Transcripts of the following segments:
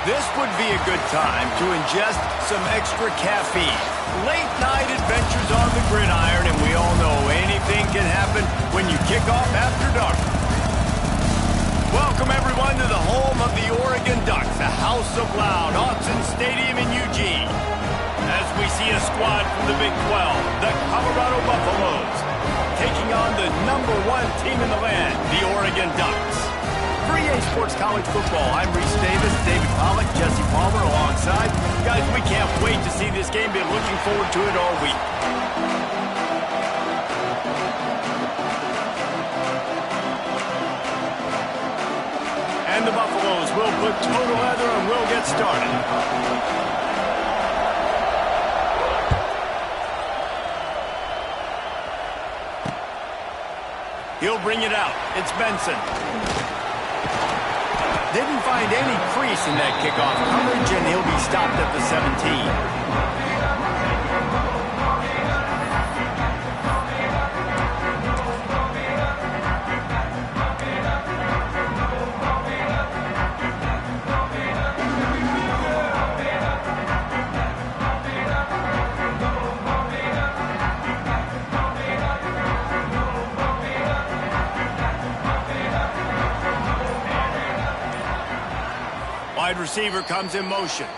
This would be a good time to ingest some extra caffeine. Late night adventures on the gridiron, and we all know anything can happen when you kick off after dark. Welcome everyone to the home of the Oregon Ducks, the House of Loud, Autzen Stadium in Eugene. As we see a squad from the Big 12, the Colorado Buffaloes, taking on the #1 team in the land, the Oregon Ducks. For EA Sports College Football, I'm Reese Davis, David Pollack, Jesse Palmer alongside. Guys, we can't wait to see this game. Been looking forward to it all week. And the Buffaloes will put toe to leather and we'll get started. He'll bring it out. It's Benson. Didn't find any crease in that kickoff coverage, and he'll be stopped at the 17. Wide receiver comes in motion.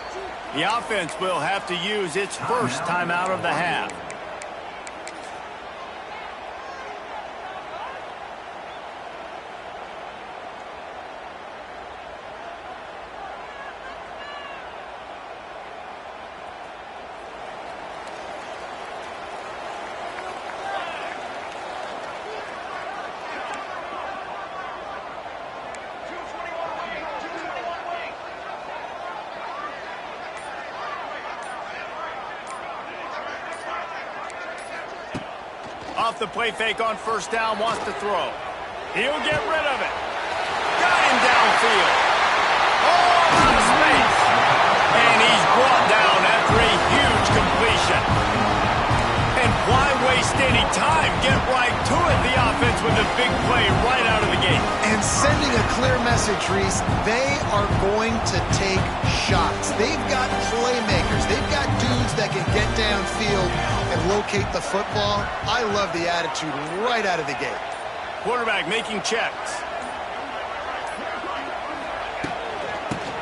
The offense will have to use its first timeout of the half. Off the play fake on first down, wants to throw. He'll get rid of it. Got him downfield. Oh, out of space. And he's brought down after a huge completion. And why waste any time? Get right to it. The offense with a big play right out of the gate. And sending a clear message, Reese, they are going to take shots. They've got playmakers. They've got dudes that can get downfield and locate the football. I love the attitude right out of the gate. Quarterback making checks.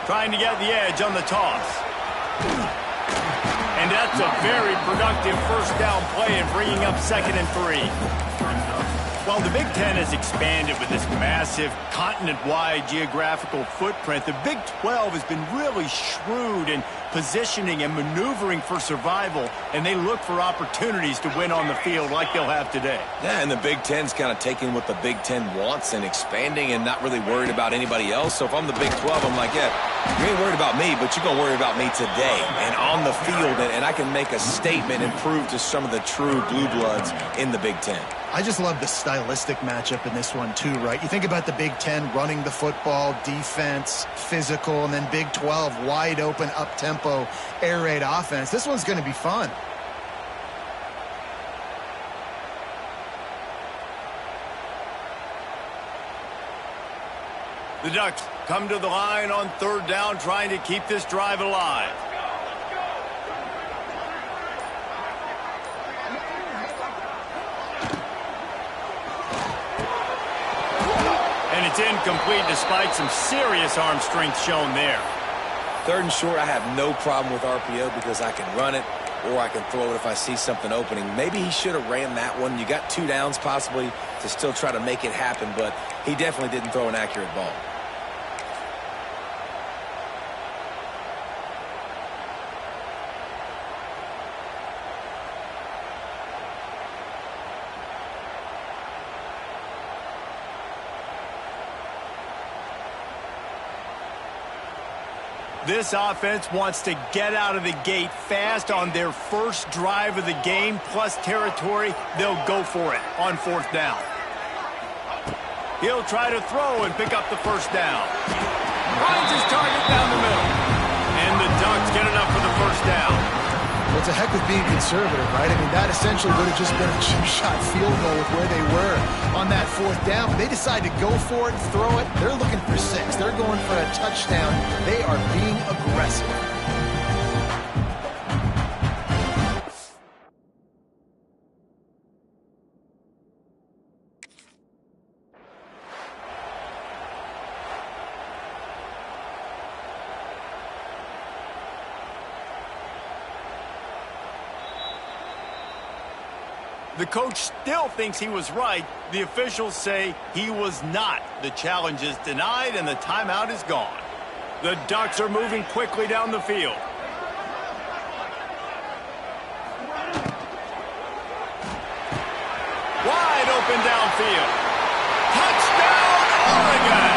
Trying to get the edge on the toss. And that's a very productive first down play and bringing up 2nd and 3. While the Big Ten has expanded with this massive continent-wide geographical footprint, the Big 12 has been really shrewd in positioning and maneuvering for survival, and they look for opportunities to win on the field like they'll have today. Yeah, and the Big Ten's kind of taking what the Big Ten wants and expanding and not really worried about anybody else. So if I'm the Big 12, I'm like, yeah, you ain't worried about me, but you're going to worry about me today and on the field, and I can make a statement and prove to some of the true blue bloods in the Big Ten. I just love the stylistic matchup in this one too, right? You think about the Big Ten running the football, defense, physical, and then Big 12 wide open, up-tempo, air raid offense. This one's going to be fun. The Ducks come to the line on 3rd down, trying to keep this drive alive. And it's incomplete despite some serious arm strength shown there. 3rd and short, I have no problem with RPO because I can run it or I can throw it if I see something opening. Maybe he should have ran that one. You got 2 downs possibly to still try to make it happen, but he definitely didn't throw an accurate ball. This offense wants to get out of the gate fast on their first drive of the game, plus territory. They'll go for it on 4th down. He'll try to throw and pick up the first down. Finds his target down the middle. And the Ducks get enough for the first down. Well, it's a heck of being conservative, right? I mean, that essentially would have just been a chip shot field goal with where they were on that 4th down. But they decided to go for it, throw it. They're looking for 6. They're going for a touchdown. They are being aggressive. The coach still thinks he was right. The officials say he was not. The challenge is denied and the timeout is gone. The Ducks are moving quickly down the field. Wide open downfield. Touchdown, Oregon!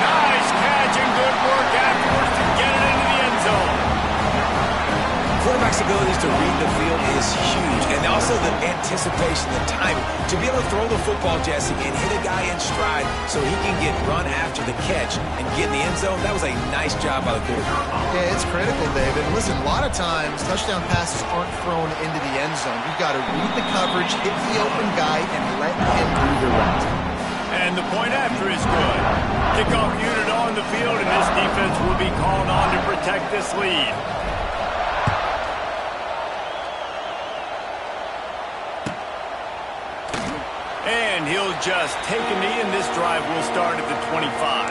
Nice catch and good work afterwards to get it into the end zone. Quarterback's abilities to read the field is huge, and also the anticipation, the timing. To be able to throw the football, Jesse, and hit a guy in stride so he can get run after the catch and get in the end zone, that was a nice job by the quarterback. Yeah, it's critical, David. Listen, a lot of times touchdown passes aren't thrown into the end zone. You've got to read the coverage, hit the open guy, and let him do the rest. And the point after is good. Kickoff unit on the field, and this defense will be called on to protect this lead. And he'll just take a knee, and this drive will start at the 25.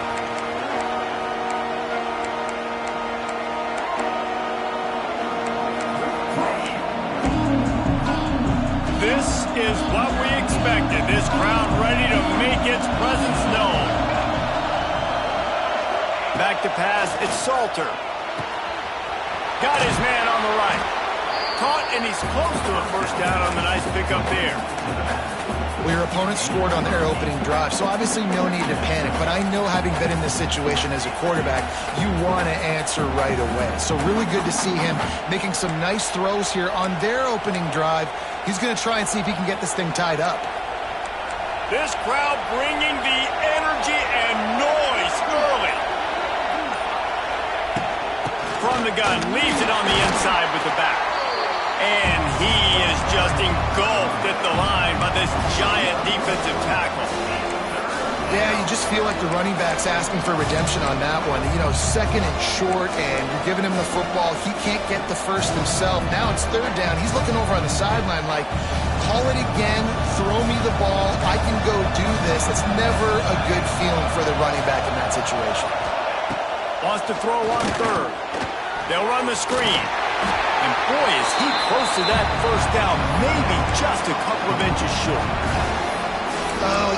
This is what we expected. This crowd ready to make its presence known. Back to pass, it's Salter. Got his man on the right. Caught, and he's close to a first down on the nice pickup there. Well, your opponent scored on their opening drive, so obviously no need to panic. But I know, having been in this situation as a quarterback, you want to answer right away. So really good to see him making some nice throws here on their opening drive. He's going to try and see if he can get this thing tied up. This crowd bringing the energy and noise early. From the gun, leaves it on the inside with the back. And he is just engulfed at the line by this giant defensive tackle. Yeah, you just feel like the running back's asking for redemption on that one. You know, 2nd and short, and you're giving him the football. He can't get the first himself. Now it's 3rd down. He's looking over on the sideline like, call it again, throw me the ball, I can go do this. It's never a good feeling for the running back in that situation. Wants to throw on 3rd. They'll run the screen. And boy, is he close to that first down, maybe just a couple of inches short.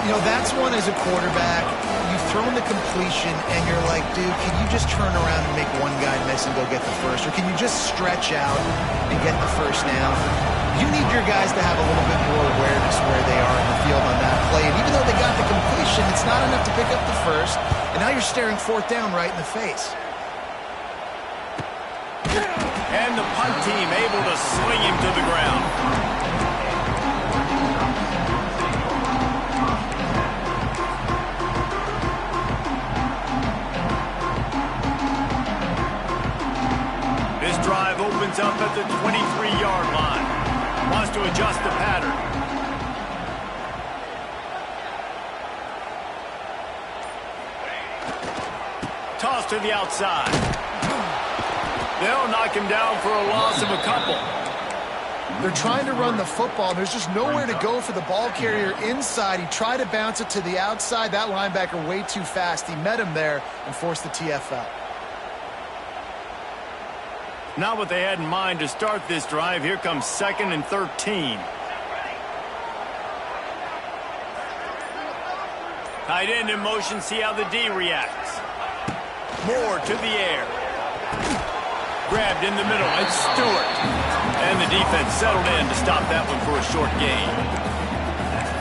You know, that's one as a quarterback. You've thrown the completion, and you're like, dude, can you just turn around and make one guy miss and go get the first? Or can you just stretch out and get the first down? You need your guys to have a little bit more awareness where they are in the field on that play. And even though they got the completion, it's not enough to pick up the first. And now you're staring 4th down right in the face. And the punt team able to sling him to the ground. This drive opens up at the 23-yard line. Wants to adjust the pattern. Toss to the outside. They'll knock him down for a loss of a couple. They're trying to run the football. There's just nowhere to go for the ball carrier inside. He tried to bounce it to the outside. That linebacker way too fast. He met him there and forced the TFL. Not what they had in mind to start this drive. Here comes 2nd and 13. Tight end in motion. See how the D reacts. Moore to the air. Grabbed in the middle. It's Stewart. And the defense settled in to stop that one for a short gain.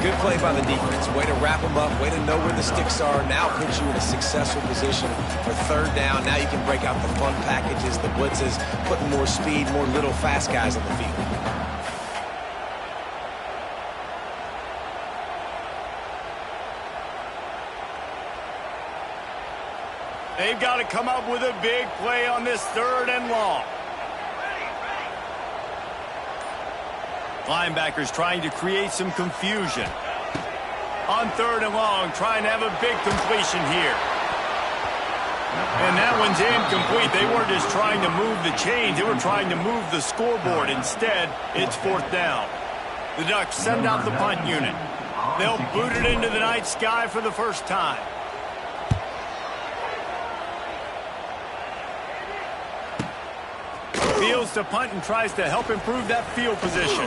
Good play by the defense. Way to wrap them up. Way to know where the sticks are. Now puts you in a successful position for 3rd down. Now you can break out the fun packages, the blitzes, putting more speed, more little fast guys on the field. They've got to come up with a big play on this 3rd and long. Linebackers trying to create some confusion. On 3rd and long, trying to have a big completion here. And that one's incomplete. They weren't just trying to move the chains. They were trying to move the scoreboard. Instead, it's 4th down. The Ducks send out the punt unit. They'll boot it into the night sky for the first time. Fields to punt and tries to help improve that field position.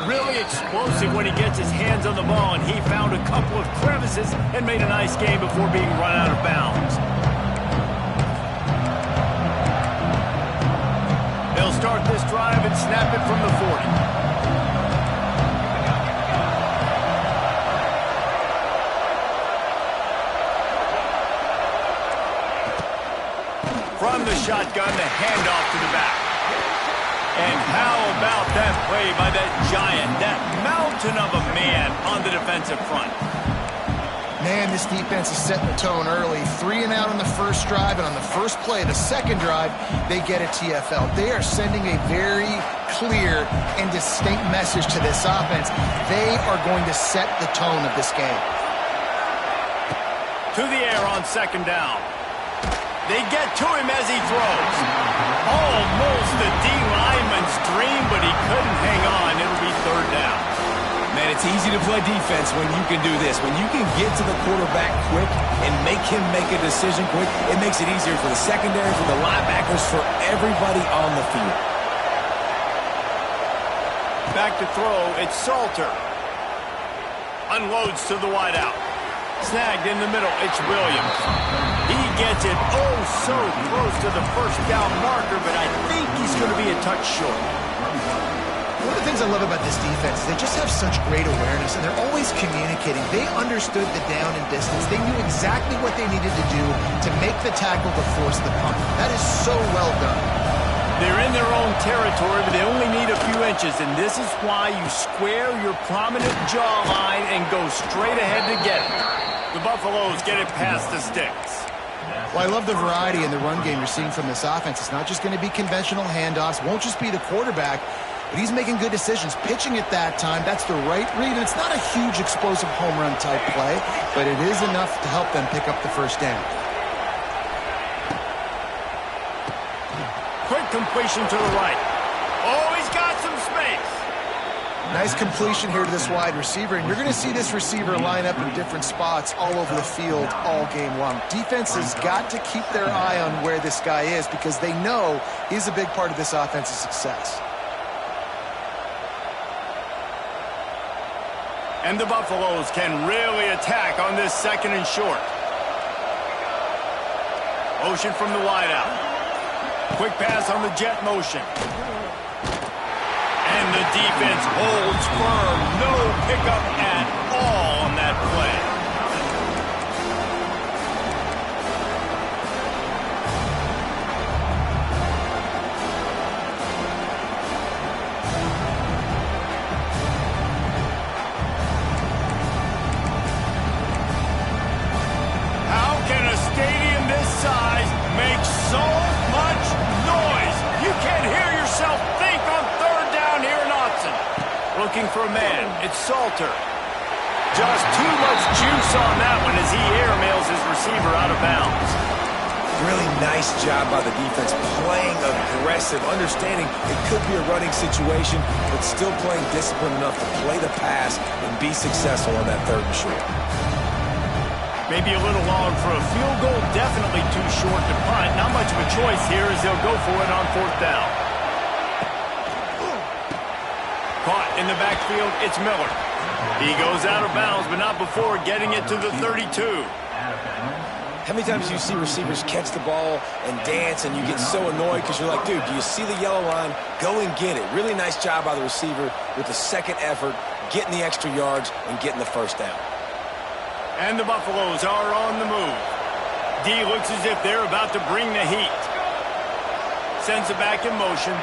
Really explosive when he gets his hands on the ball, and he found a couple of crevices and made a nice game before being run out of bounds. They'll start this drive and snap it from the 40. From the shotgun, the handoff to the back. And how about that play by that giant, that mountain of a man on the defensive front? Man, this defense is setting the tone early. 3 and out on the first drive, and on the first play, the second drive, they get a TFL. They are sending a very clear and distinct message to this offense. They are going to set the tone of this game. To the air on 2nd down. They get to him as he throws. Almost the D-lineman's dream, but he couldn't hang on. It'll be 3rd down. Man, it's easy to play defense when you can do this. When you can get to the quarterback quick and make him make a decision quick, it makes it easier for the secondary, for the linebackers, for everybody on the field. Back to throw, it's Salter. Unloads to the wideout. Snagged in the middle, it's Williams. He gets it so close to the 1st down marker, but I think he's going to be a touch short. One of the things I love about this defense is they just have such great awareness, and they're always communicating. They understood the down and distance. They knew exactly what they needed to do to make the tackle to force the punt. That is so well done. They're in their own territory, but they only need a few inches, and this is why you square your prominent jawline and go straight ahead to get it. The Buffaloes get it past the sticks. Well, I love the variety in the run game you're seeing from this offense. It's not just going to be conventional handoffs. Won't just be the quarterback, but he's making good decisions. Pitching at that time, that's the right read, and it's not a huge explosive home run type play, but it is enough to help them pick up the 1st down. Quick completion to the right. Oh, he's got some space. Nice completion here to this wide receiver, and you're going to see this receiver line up in different spots all over the field all game long. Defense has got to keep their eye on where this guy is because they know he's a big part of this offense's success. And the Buffaloes can really attack on this 2nd and short. Motion from the wideout. Quick pass on the jet motion. And the defense holds firm. No pickup at all on that play. How can a stadium this size make so much noise? You can't hear yourself think on 3rd down here in Autzen. Looking for a man. It's Salter. Just too much juice on that one as he airmails his receiver out of bounds. Really nice job by the defense, playing aggressive, understanding it could be a running situation, but still playing disciplined enough to play the pass and be successful on that 3rd and short. Maybe a little long for a field goal, definitely too short to punt. Not much of a choice here as they'll go for it on 4th down. Caught in the backfield, it's Miller. He goes out of bounds, but not before getting it to the 32. How many times do you see receivers catch the ball and dance and you get so annoyed because you're like, dude, do you see the yellow line? Go and get it. Really nice job by the receiver with the 2nd effort, getting the extra yards and getting the 1st down. And the Buffaloes are on the move. D looks as if they're about to bring the heat. Sends it back in motion.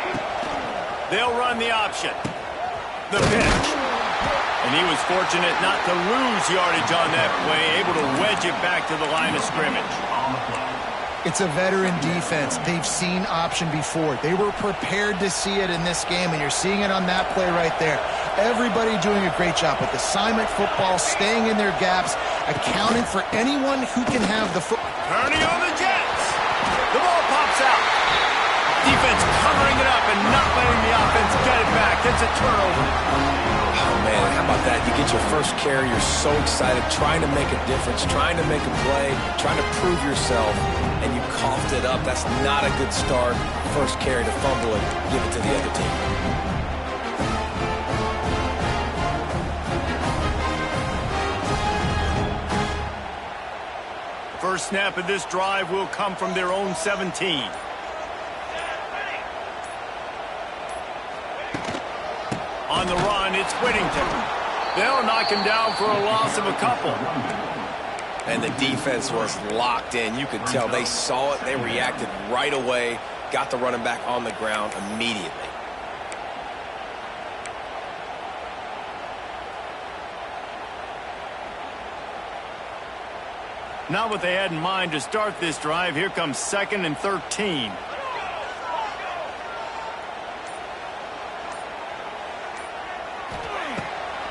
They'll run the option. The pitch. And he was fortunate not to lose yardage on that play, able to wedge it back to the line of scrimmage. It's a veteran defense. They've seen option before. They were prepared to see it in this game, and you're seeing it on that play right there. Everybody doing a great job with assignment football, staying in their gaps, accounting for anyone who can have the football. Turning on the Jets. The ball pops out. Defense covering it up and not letting the offense get it back. It's a turnover. Oh, man, how about that? You get your first carry, you're so excited, trying to make a difference, trying to make a play, trying to prove yourself, and you coughed it up. That's not a good start. First carry to fumble it, give it to the other team. First snap of this drive will come from their own 17. On the run, it's Whittington. They'll knock him down for a loss of a couple. And the defense was locked in. You could tell they saw it. They reacted right away. Got the running back on the ground immediately. Not what they had in mind to start this drive. Here comes 2nd and 13.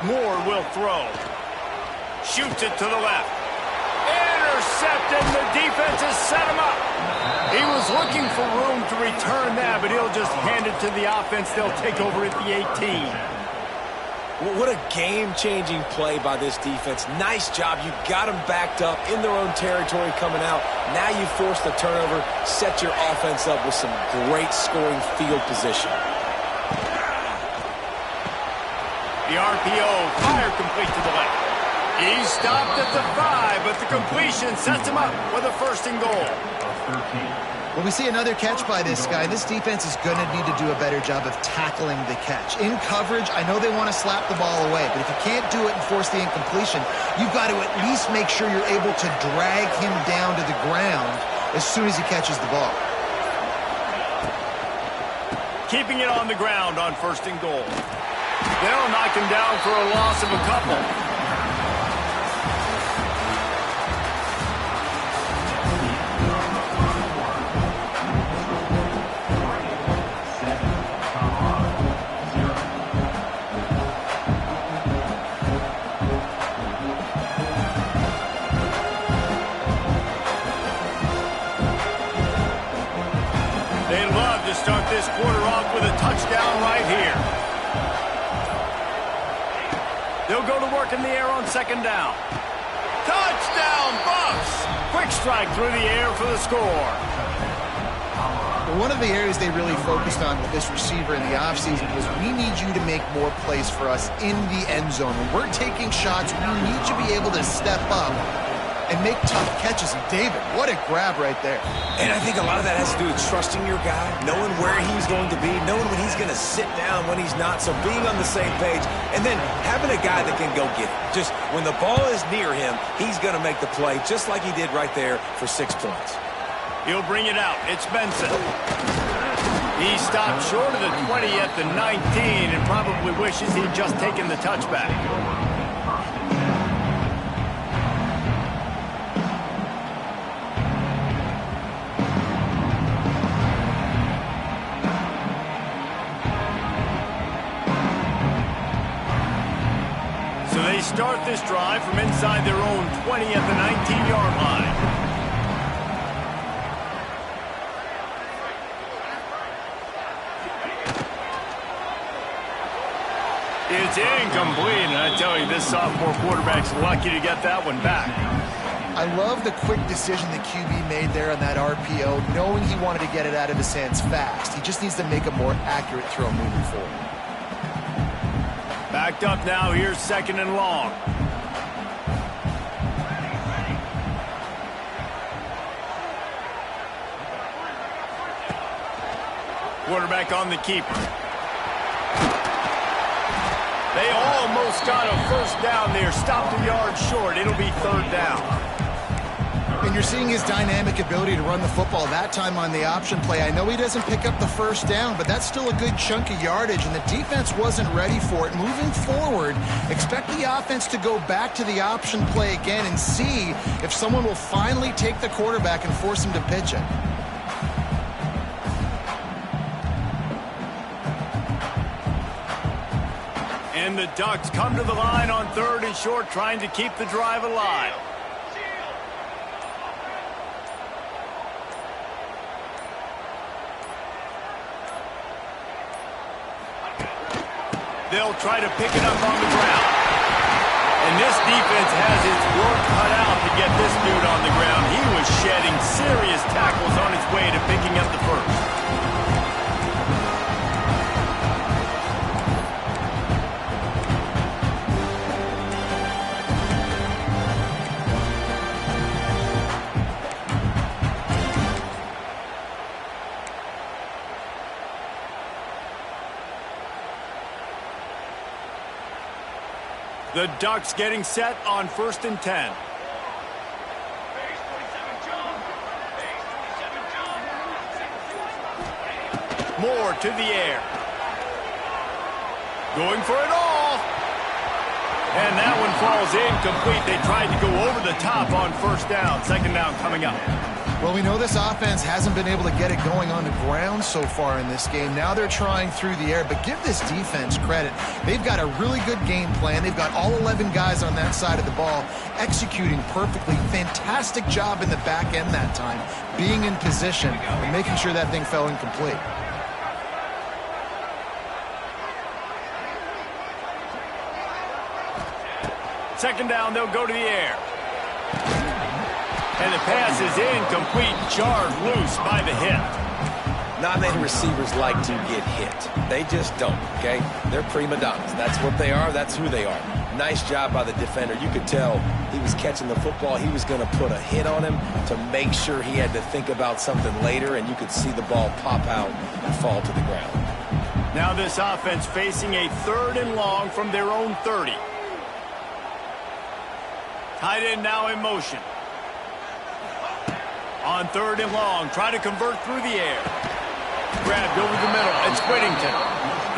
Moore will throw. Shoots it to the left. Intercepted. The defense has set him up. He was looking for room to return that, but he'll just hand it to the offense. They'll take over at the 18. What a game-changing play by this defense. Nice job. You got them backed up in their own territory coming out. Now you force the turnover, set your offense up with some great scoring field position. The RPO, fire complete to the left. He stopped at the 5, but the completion sets him up with a 1st and goal. Well, we see another catch by this guy. This defense is going to need to do a better job of tackling the catch. In coverage, I know they want to slap the ball away, but if you can't do it and force the incompletion, you've got to at least make sure you're able to drag him down to the ground as soon as he catches the ball. Keeping it on the ground on 1st and goal. They'll knock him down for a loss of a couple. They love to start this quarter off with a touchdown right here. They'll go to work in the air on 2nd down. Touchdown, Bucks! Quick strike through the air for the score. One of the areas they really focused on with this receiver in the offseason was we need you to make more plays for us in the end zone. When we're taking shots, we need you to be able to step up and make tough catches. And David, what a grab right there. And I think a lot of that has to do with trusting your guy, knowing where he's going to be, knowing when he's going to sit down, when he's not, so being on the same page, and then having a guy that can go get it. Just when the ball is near him, he's going to make the play, just like he did right there for 6 points. He'll bring it out. It's Benson. He stopped short of the 20 at the 19 and probably wishes he'd just taken the touchback. So they start this drive from inside their own 20 at the 19-yard line. It's incomplete, and I tell you, this sophomore quarterback's lucky to get that one back. I love the quick decision the QB made there on that RPO, knowing he wanted to get it out of his hands fast. He just needs to make a more accurate throw moving forward. Backed up now, here's 2nd and long. Quarterback on the keeper. They almost got a 1st down there. Stopped a yard short. It'll be 3rd down. And you're seeing his dynamic ability to run the football that time on the option play. I know he doesn't pick up the 1st down, but that's still a good chunk of yardage, and the defense wasn't ready for it. Moving forward, expect the offense to go back to the option play again and see if someone will finally take the quarterback and force him to pitch it. And the Ducks come to the line on 3rd and short, trying to keep the drive alive. They'll try to pick it up on the ground. And this defense has its work cut out to get this dude on the ground. He was shedding serious tackles on his way to picking up the first. The Ducks getting set on 1st and 10. Moore to the air. Going for it all. And that one falls incomplete. They tried to go over the top on 1st down. 2nd down coming up. Well, we know this offense hasn't been able to get it going on the ground so far in this game. Now they're trying through the air, but give this defense credit. They've got a really good game plan. They've got all 11 guys on that side of the ball executing perfectly. Fantastic job in the back end that time, being in position and making sure that thing fell incomplete. Second down, they'll go to the air. And the pass is incomplete, jarred loose by the hit. Not many receivers like to get hit. They just don't, okay? They're prima donnas. That's what they are. That's who they are. Nice job by the defender. You could tell he was catching the football. He was going to put a hit on him to make sure he had to think about something later, and you could see the ball pop out and fall to the ground. Now this offense facing a 3rd and long from their own 30. Tight end now in motion. On 3rd and long, try to convert through the air. Grabbed over the middle. It's Whittington.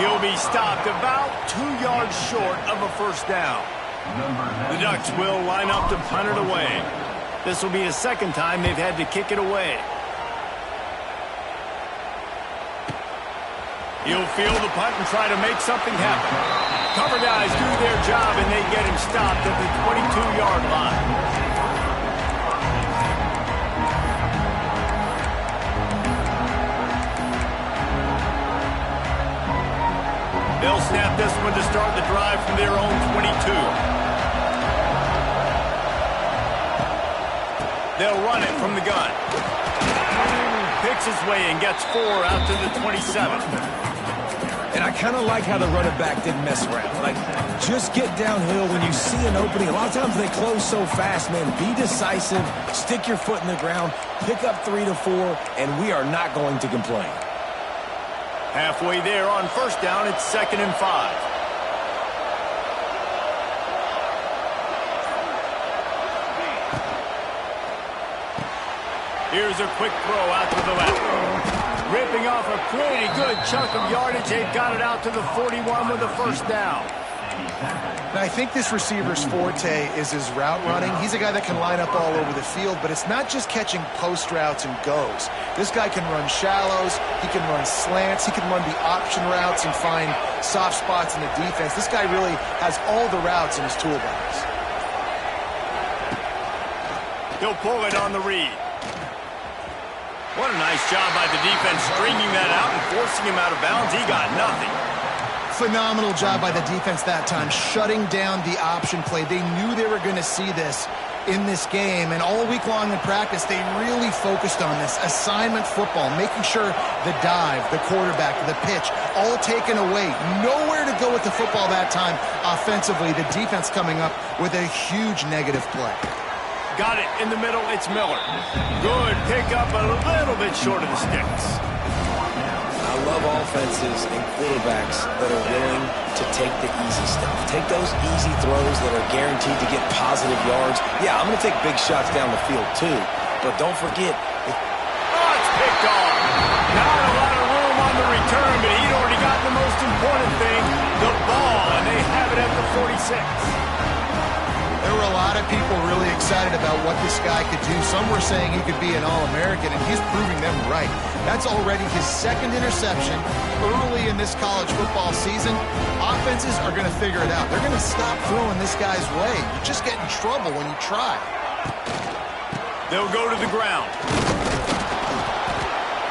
He'll be stopped about 2 yards short of a 1st down. The Ducks will line up to punt it away. This will be the 2nd time they've had to kick it away. He'll field the punt and try to make something happen. Cover guys do their job, and they get him stopped at the 22-yard line. They'll snap this one to start the drive from their own 22. They'll run it from the gun. Picks his way and gets 4 out to the 27. And I kind of like how the running back didn't mess around. Like, just get downhill when you see an opening. A lot of times they close so fast, man. Be decisive, stick your foot in the ground, pick up 3 to 4, and we are not going to complain. Halfway there on 1st down, it's 2nd and 5. Here's a quick throw out to the left. Ripping off a pretty good chunk of yardage. They've got it out to the 41 with a 1st down. Now, I think this receiver's forte is his route running. He's a guy that can line up all over the field, but it's not just catching post routes and goes. This guy can run shallows, he can run slants, he can run the option routes and find soft spots in the defense. This guy really has all the routes in his toolbox. He'll pull it on the read. What a nice job by the defense stringing that out and forcing him out of bounds. He got nothing. Phenomenal job by the defense that time, shutting down the option play. They knew they were going to see this in this game, and all week long in practice, they really focused on this assignment football, making sure the dive, the quarterback, the pitch, all taken away. Nowhere to go with the football that time offensively. The defense coming up with a huge negative play. Got it in the middle. It's Miller. Good pickup, a little bit short of the sticks. I love offenses and quarterbacks that are willing to take the easy stuff. Take those easy throws that are guaranteed to get positive yards. Yeah, I'm going to take big shots down the field too, but don't forget. Oh, it's picked off. Not a lot of room on the return, but he'd already got the most important thing, the ball, and they have it it at the 46. There were a lot of people really excited about what this guy could do. Some were saying he could be an All-American, and he's proving them right. That's already his second interception early in this college football season. Offenses are going to figure it out. They're going to stop throwing this guy's way. You just get in trouble when you try. They'll go to the ground.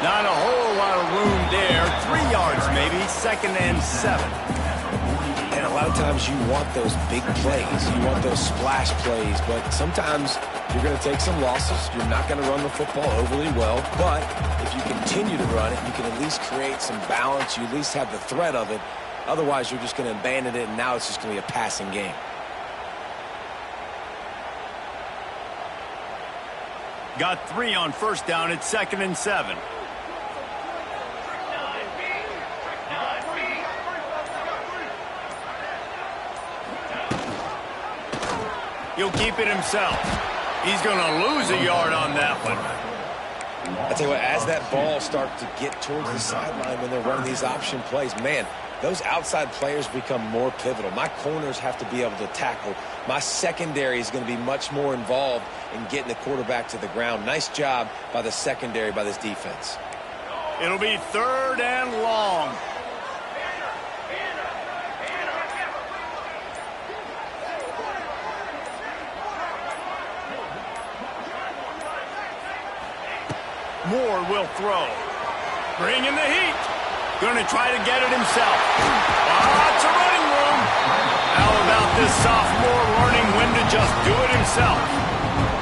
Not a whole lot of room there. 3 yards maybe, 2nd and 7. And a lot of times you want those big plays. You want those splash plays. But sometimes you're going to take some losses. You're not going to run the football overly well. But if you continue to run it, you can at least create some balance. You at least have the threat of it. Otherwise, you're just going to abandon it, and now it's just going to be a passing game. Got 3 on 1st down. It's 2nd and 7. He'll keep it himself. He's going to lose a yard on that one. I tell you what, as that ball starts to get towards the sideline when they're running these option plays, man, those outside players become more pivotal. My corners have to be able to tackle. My secondary is going to be much more involved in getting the quarterback to the ground. Nice job by the secondary, by this defense. It'll be 3rd and long. Moore will throw. Bring in the heat. Going to try to get it himself. Lots of running room. How about this sophomore learning when to just do it himself?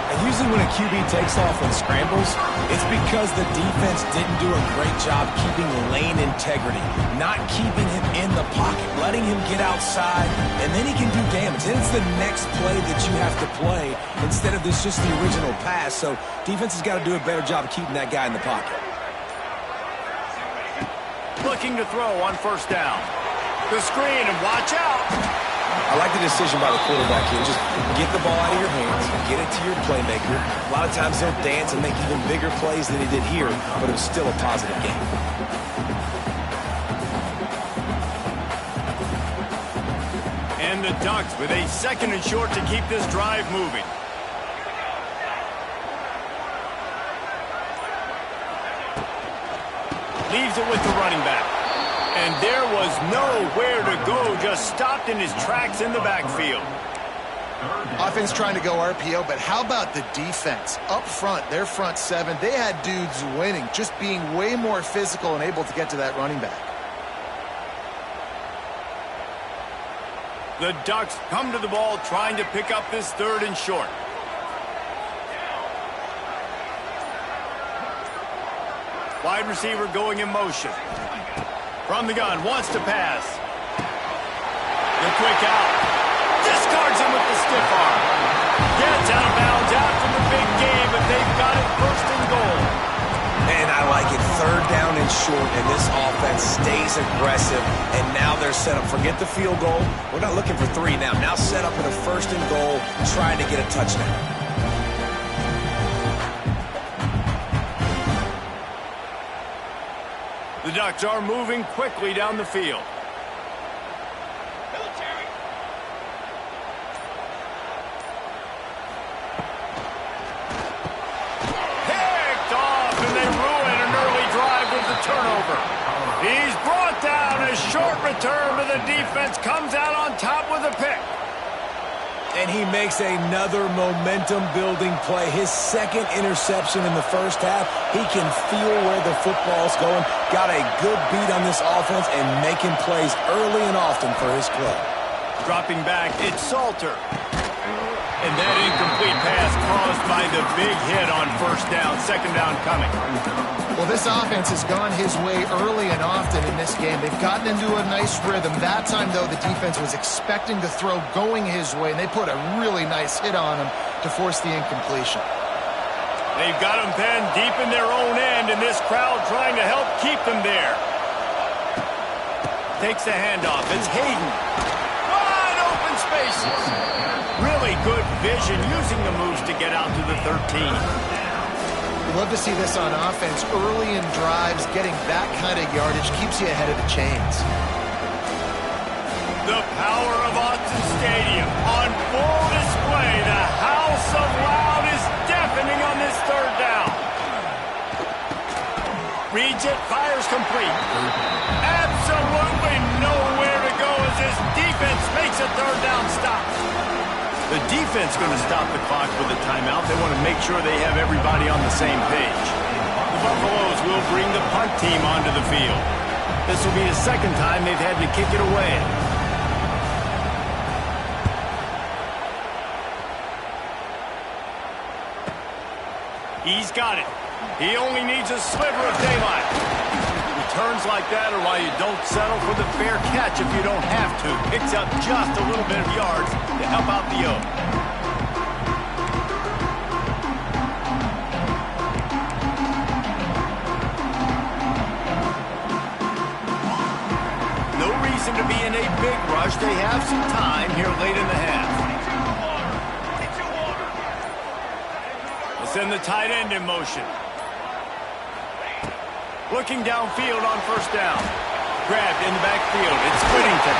And usually when a QB takes off and scrambles, it's because the defense didn't do a great job keeping lane integrity, not keeping him in the pocket, letting him get outside, and then he can do damage. Then it's the next play that you have to play instead of this just the original pass. So defense has got to do a better job of keeping that guy in the pocket. Looking to throw on 1st down. The screen, and watch out. I like the decision by the quarterback here. Just get the ball out of your hands, get it to your playmaker. A lot of times he'll dance and make even bigger plays than he did here, but it was still a positive game. And the Ducks with a 2nd and short to keep this drive moving. Leaves it with the running back. And there was nowhere to go, just stopped in his tracks in the backfield. Offense trying to go RPO, but how about the defense? Up front, their front 7, they had dudes winning, just being way more physical and able to get to that running back. The Ducks come to the ball trying to pick up this 3rd and short. Wide receiver going in motion. From the gun, wants to pass. The quick out. Discards him with the stiff arm. Gets out of bounds after the big game, but they've got it 1st and goal. And I like it 3rd down and short, and this offense stays aggressive, and now they're set up. Forget the field goal. We're not looking for 3 now. Now set up in a 1st and goal, trying to get a touchdown. The Ducks are moving quickly down the field. Picked off, and they ruin an early drive with the turnover. He's brought down. A short return, but the defense comes out on top with a pick. And he makes another momentum-building play. His 2nd interception in the 1st half. He can feel where the football's going. Got a good beat on this offense and making plays early and often for his club. Dropping back, it's Salter. And that incomplete pass caused by the big hit on 1st down. 2nd down coming. Well, this offense has gone his way early and often in this game. They've gotten into a nice rhythm. That time, though, the defense was expecting to throw going his way, and they put a really nice hit on him to force the incompletion. They've got him penned deep in their own end, and this crowd trying to help keep them there. Takes the handoff. It's Hayden. Wide open spaces. Really good vision, using the moves to get out to the 13. Love to see this on offense. Early in drives, getting that kind of yardage keeps you ahead of the chains. The power of Autzen Stadium on full display. The house of loud is deafening on this third down. Reads it, fires complete. Absolutely nowhere to go as this defense makes a third down stop. The defense going to stop the clock with a timeout. They want to make sure they have everybody on the same page. The Buffaloes will bring the punt team onto the field. This will be the second time they've had to kick it away. He's got it. He only needs a sliver of daylight. Returns like that are why you don't settle for the fair catch if you don't have to. Picks up just a little bit of yards to help out the O. No reason to be in a big rush. They have some time here late in the half. Send the tight end in motion. Looking downfield on first down. Grabbed in the backfield. It's Whittington.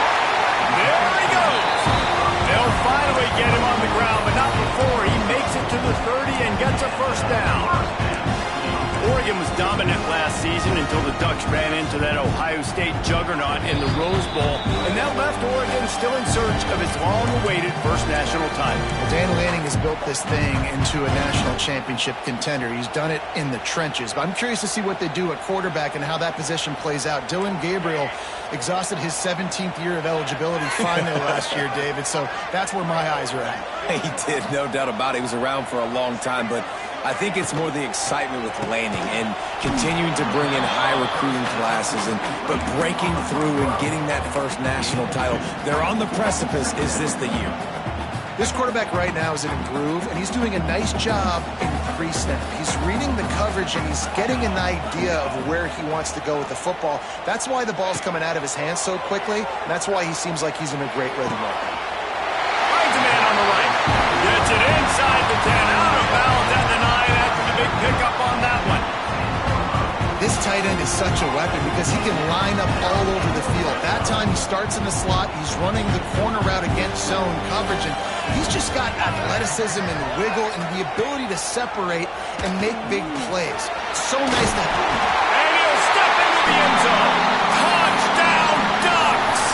There he goes. They'll finally get him on the ground, but not before he makes it to the 30 and gets a first down. Oregon was dominant last season until the Ducks ran into that Ohio State juggernaut in the Rose Bowl, and that left Oregon still in search of its long-awaited first national title. Well, Dan Lanning has built this thing into a national championship contender. He's done it in the trenches, but I'm curious to see what they do at quarterback and how that position plays out. Dylan Gabriel exhausted his 17th year of eligibility finally last year, David, so that's where my eyes are at. He did, no doubt about it. He was around for a long time, but I think it's more the excitement with Lanning and continuing to bring in high recruiting classes, but breaking through and getting that first national title. They're on the precipice. Is this the year? This quarterback right now is in a groove, and he's doing a nice job in pre-snap. He's reading the coverage, and he's getting an idea of where he wants to go with the football. That's why the ball's coming out of his hands so quickly, and that's why he seems like he's in a great rhythm right now. Finds a man on the right. Gets it inside the 10, out of bounds at the 9 after the big pickup on that one. This tight end is such a weapon because he can line up all over the field. That time he starts in the slot, he's running the corner route against zone coverage, and he's just got athleticism and wiggle and the ability to separate and make big plays. It's so nice to have. And he'll step into the end zone. Touchdown, Ducks!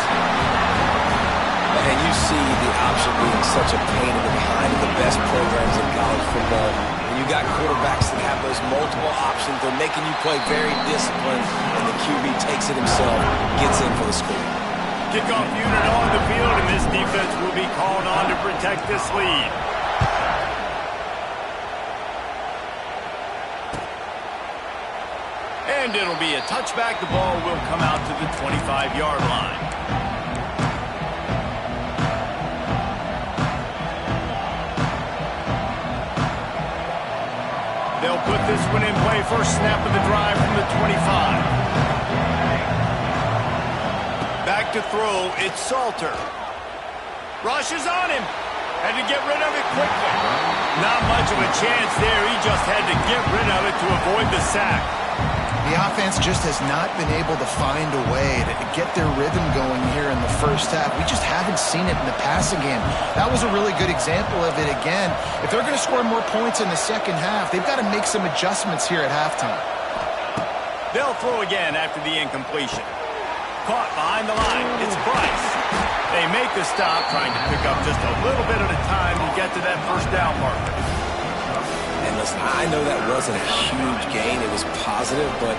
And you see the option being such a pain in the behind of the best programs in college football. When you got quarterbacks that have those multiple options, they're making you play very disciplined, and the QB takes it himself, gets in for the score. Kickoff unit on the field, and this defense will be called on to protect this lead. And it'll be a touchback. The ball will come out to the 25-yard line. They'll put this one in play. First snap of the drive from the 25. Back to throw. It's Salter. Rushes on him. Had to get rid of it quickly. Not much of a chance there. He just had to get rid of it to avoid the sack. The offense just has not been able to find a way to get their rhythm going here in the first half. We just haven't seen it in the passing game. That was a really good example of it again. If they're going to score more points in the second half, they've got to make some adjustments here at halftime. They'll throw again after the incompletion. Caught behind the line. It's Price. They make the stop, trying to pick up just a little bit at a time to get to that first down marker. And listen, I know that wasn't a huge gain. It was positive, but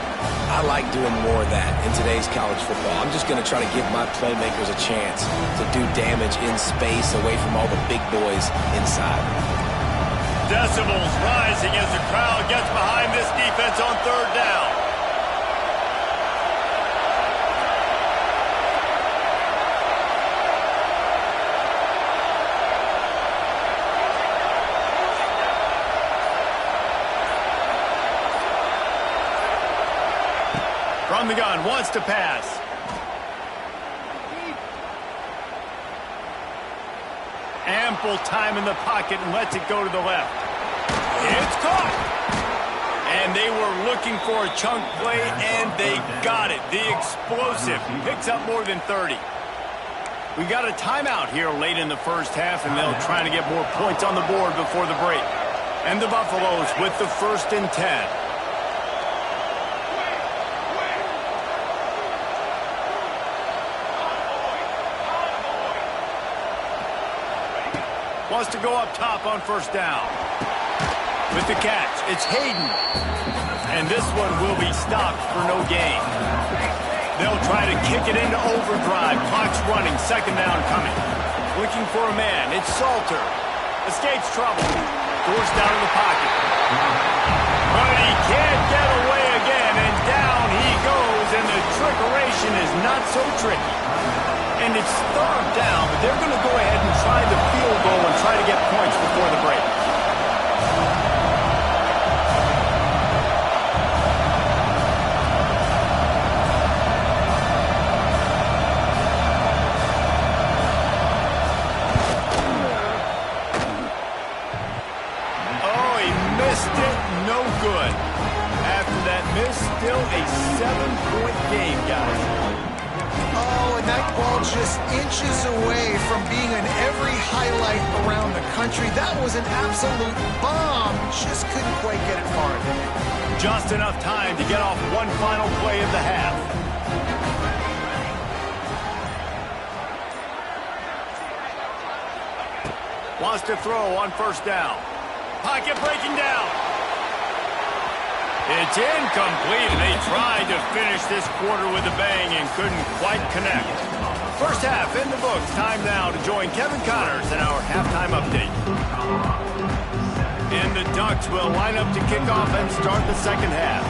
I like doing more of that in today's college football. I'm just going to try to give my playmakers a chance to do damage in space away from all the big boys inside. Decibels rising as the crowd gets behind this defense on third down. From the gun, wants to pass. Ample time in the pocket and lets it go to the left. It's caught. And they were looking for a chunk play, and they got it. The explosive picks up more than 30. We got a timeout here late in the first half, and they'll try to get more points on the board before the break. And the Buffaloes with the 1st and 10. Wants to go up top on 1st down. With the catch, it's Hayden. And this one will be stopped for no gain. They'll try to kick it into overdrive. Clock's running, 2nd down coming. Looking for a man, it's Salter. Escapes trouble. Forced down in the pocket. But he can't get away again, and down he goes, and the trickeration is not so tricky. And it's 3rd down, but they're going to go ahead and try the field goal and try to get points before the break. Oh, he missed it. No good. After that miss, still a 7-point game, guys. Oh, and that ball just inches away from being in every highlight around the country. That was an absolute bomb. Just couldn't quite get it far enough. Just enough time to get off one final play of the half. Wants to throw on 1st down. Pocket breaking down. It's incomplete, and they tried to finish this quarter with a bang and couldn't quite connect. First half in the books. Time now to join Kevin Connors in our halftime update. And the Ducks will line up to kick off and start the 2nd half.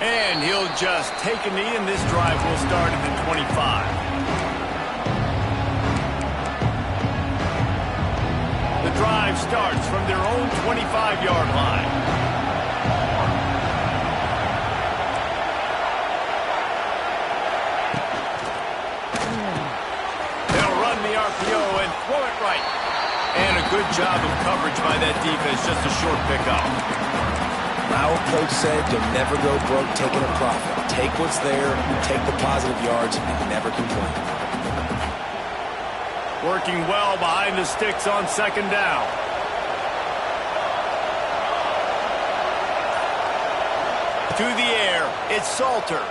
And he'll just take a knee, and this drive will start at the 25. The drive starts from their own 25-yard line. They'll run the RPO and throw it right. And a good job of coverage by that defense, just a short pickup. Our coach said you'll never go broke taking a profit. Take what's there, take the positive yards, and never complain. Working well behind the sticks on 2nd down. To the air, it's Salter.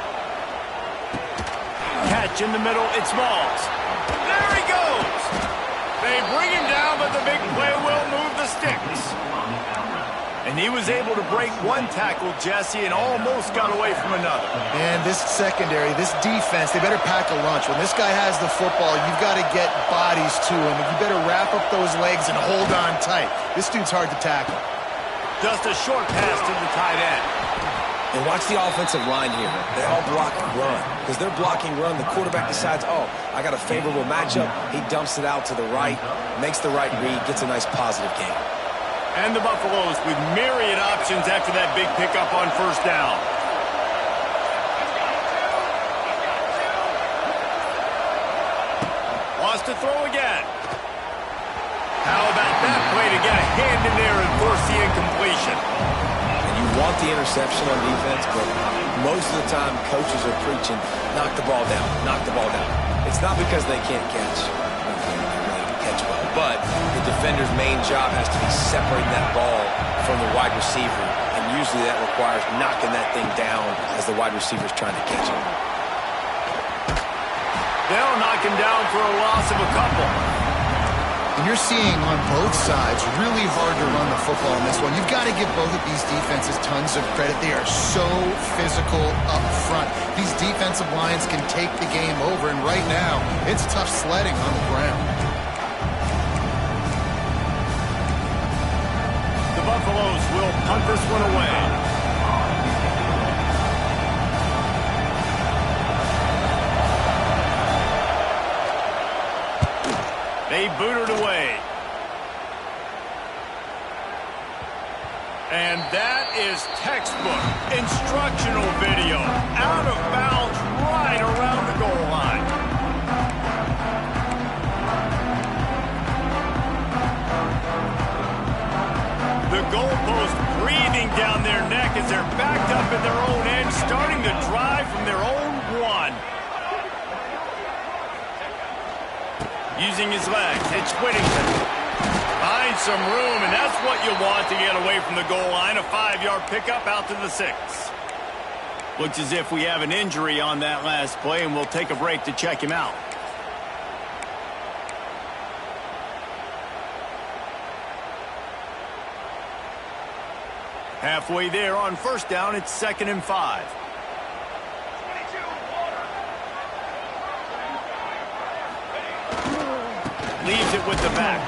Catch in the middle, it's Smalls. There he goes! They bring him down, but the big play will move the sticks. And he was able to break one tackle, Jesse, and almost got away from another. And this secondary, this defense, they better pack a lunch. When this guy has the football, you've got to get bodies to him. You better wrap up those legs and hold on tight. This dude's hard to tackle. Just a short pass to the tight end. And watch the offensive line here. They all block run. Because they're blocking run, the quarterback decides, oh, I got a favorable matchup. He dumps it out to the right, makes the right read, gets a nice positive gain. And the Buffaloes with myriad options after that big pickup on 1st down. Wants to throw again. How about that play to get a hand in there and force the incompletion? And you want the interception on defense, but most of the time coaches are preaching, knock the ball down, knock the ball down. It's not because they can't catch. Well, but the defender's main job has to be separating that ball from the wide receiver, and usually that requires knocking that thing down as the wide receiver's trying to catch it. They'll knock him down for a loss of a couple. And you're seeing on both sides really hard to run the football in this one. You've got to give both of these defenses tons of credit. They are so physical up front. These defensive lines can take the game over, and right now it's tough sledding on the ground. The Buffaloes will punt this one away. They boot it away. And that is textbook instructional video. Out of bounds right around the goal line. The goalpost breathing down their neck as they're Using his legs, it's Whittington. Finds some room, and that's what you want to get away from the goal line. A 5-yard pickup out to the 6. Looks as if we have an injury on that last play, and we'll take a break to check him out. Halfway there on first down, it's 2nd and 5. Leaves it with the back.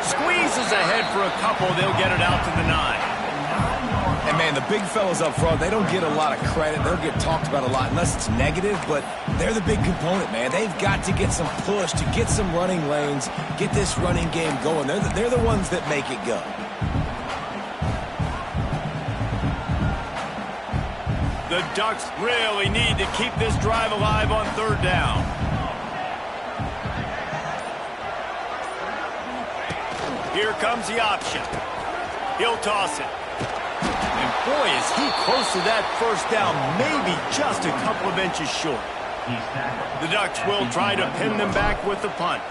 Squeezes ahead for a couple. They'll get it out to the 9. And, man, the big fellas up front, they don't get a lot of credit. They'll get talked about a lot unless it's negative, but they're the big component, man. They've got to get some push, to get some running lanes, get this running game going. They're the ones that make it go. The Ducks really need to keep this drive alive on 3rd down. Here comes the option. He'll toss it. And boy, is he close to that first down, maybe just a couple of inches short. The Ducks will try to pin them back with the punt.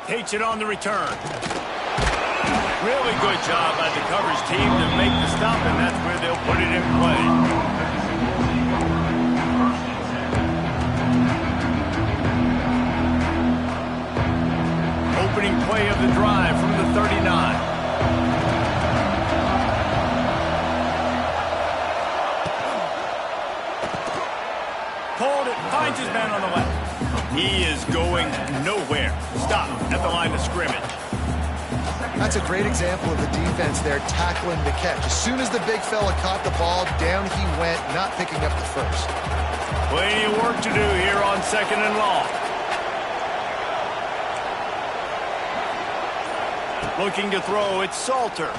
Takes it on the return. Really good job by the coverage team to make the stop, and that's where they'll put it in play. Opening play of the drive from the 39. Pulled it, finds his man on the left. He is going nowhere. Stop at the line of scrimmage. That's a great example of the defense there tackling the catch. As soon as the big fella caught the ball, down he went, not picking up the first. Plenty of work to do here on 2nd and long. Looking to throw, it's Salter.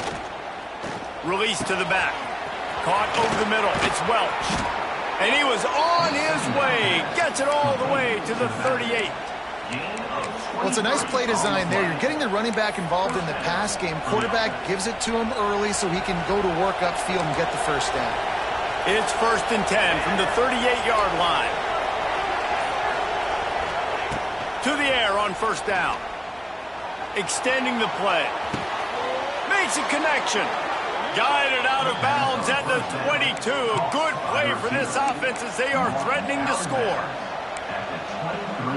Release to the back. Caught over the middle, it's Welch. And he was on his way. Gets it all the way to the 38. Well, it's a nice play design there. You're getting the running back involved in the pass game. Quarterback gives it to him early so he can go to work upfield and get the first down. It's 1st and 10 from the 38-yard line. To the air on first down. Extending the play. Makes a connection. Guided out of bounds at the 22. A good play for this offense as they are threatening to score.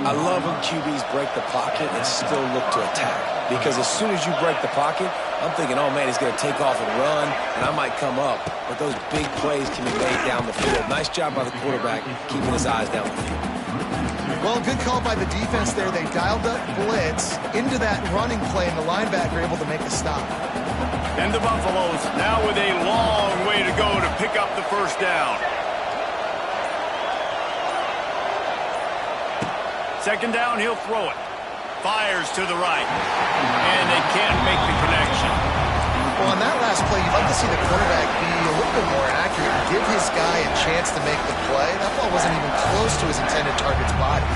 I love when QBs break the pocket and still look to attack. Because as soon as you break the pocket, I'm thinking, oh, man, he's going to take off and run, and I might come up. But those big plays can be made down the field. Nice job by the quarterback keeping his eyes down the field. Well, good call by the defense there. They dialed up blitz into that running play, and the linebacker able to make the stop. And the Buffaloes now with a long way to go to pick up the first down. 2nd down, he'll throw it. Fires to the right. And they can't make the connection. Well, on that last play, you'd like to see the quarterback be a little bit more accurate, give his guy a chance to make the play. That ball wasn't even close to his intended target's body.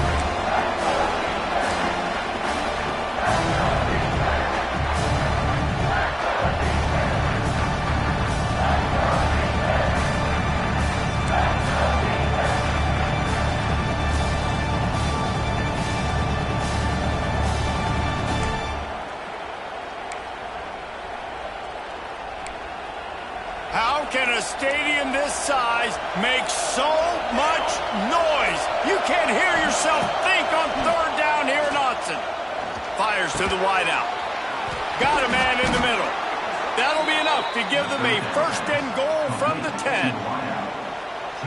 How can a stadium this size make so much noise? You can't hear yourself think on 3rd down here in Autzen. Fires to the wideout. Got a man in the middle. That'll be enough to give them a 1st and goal from the 10.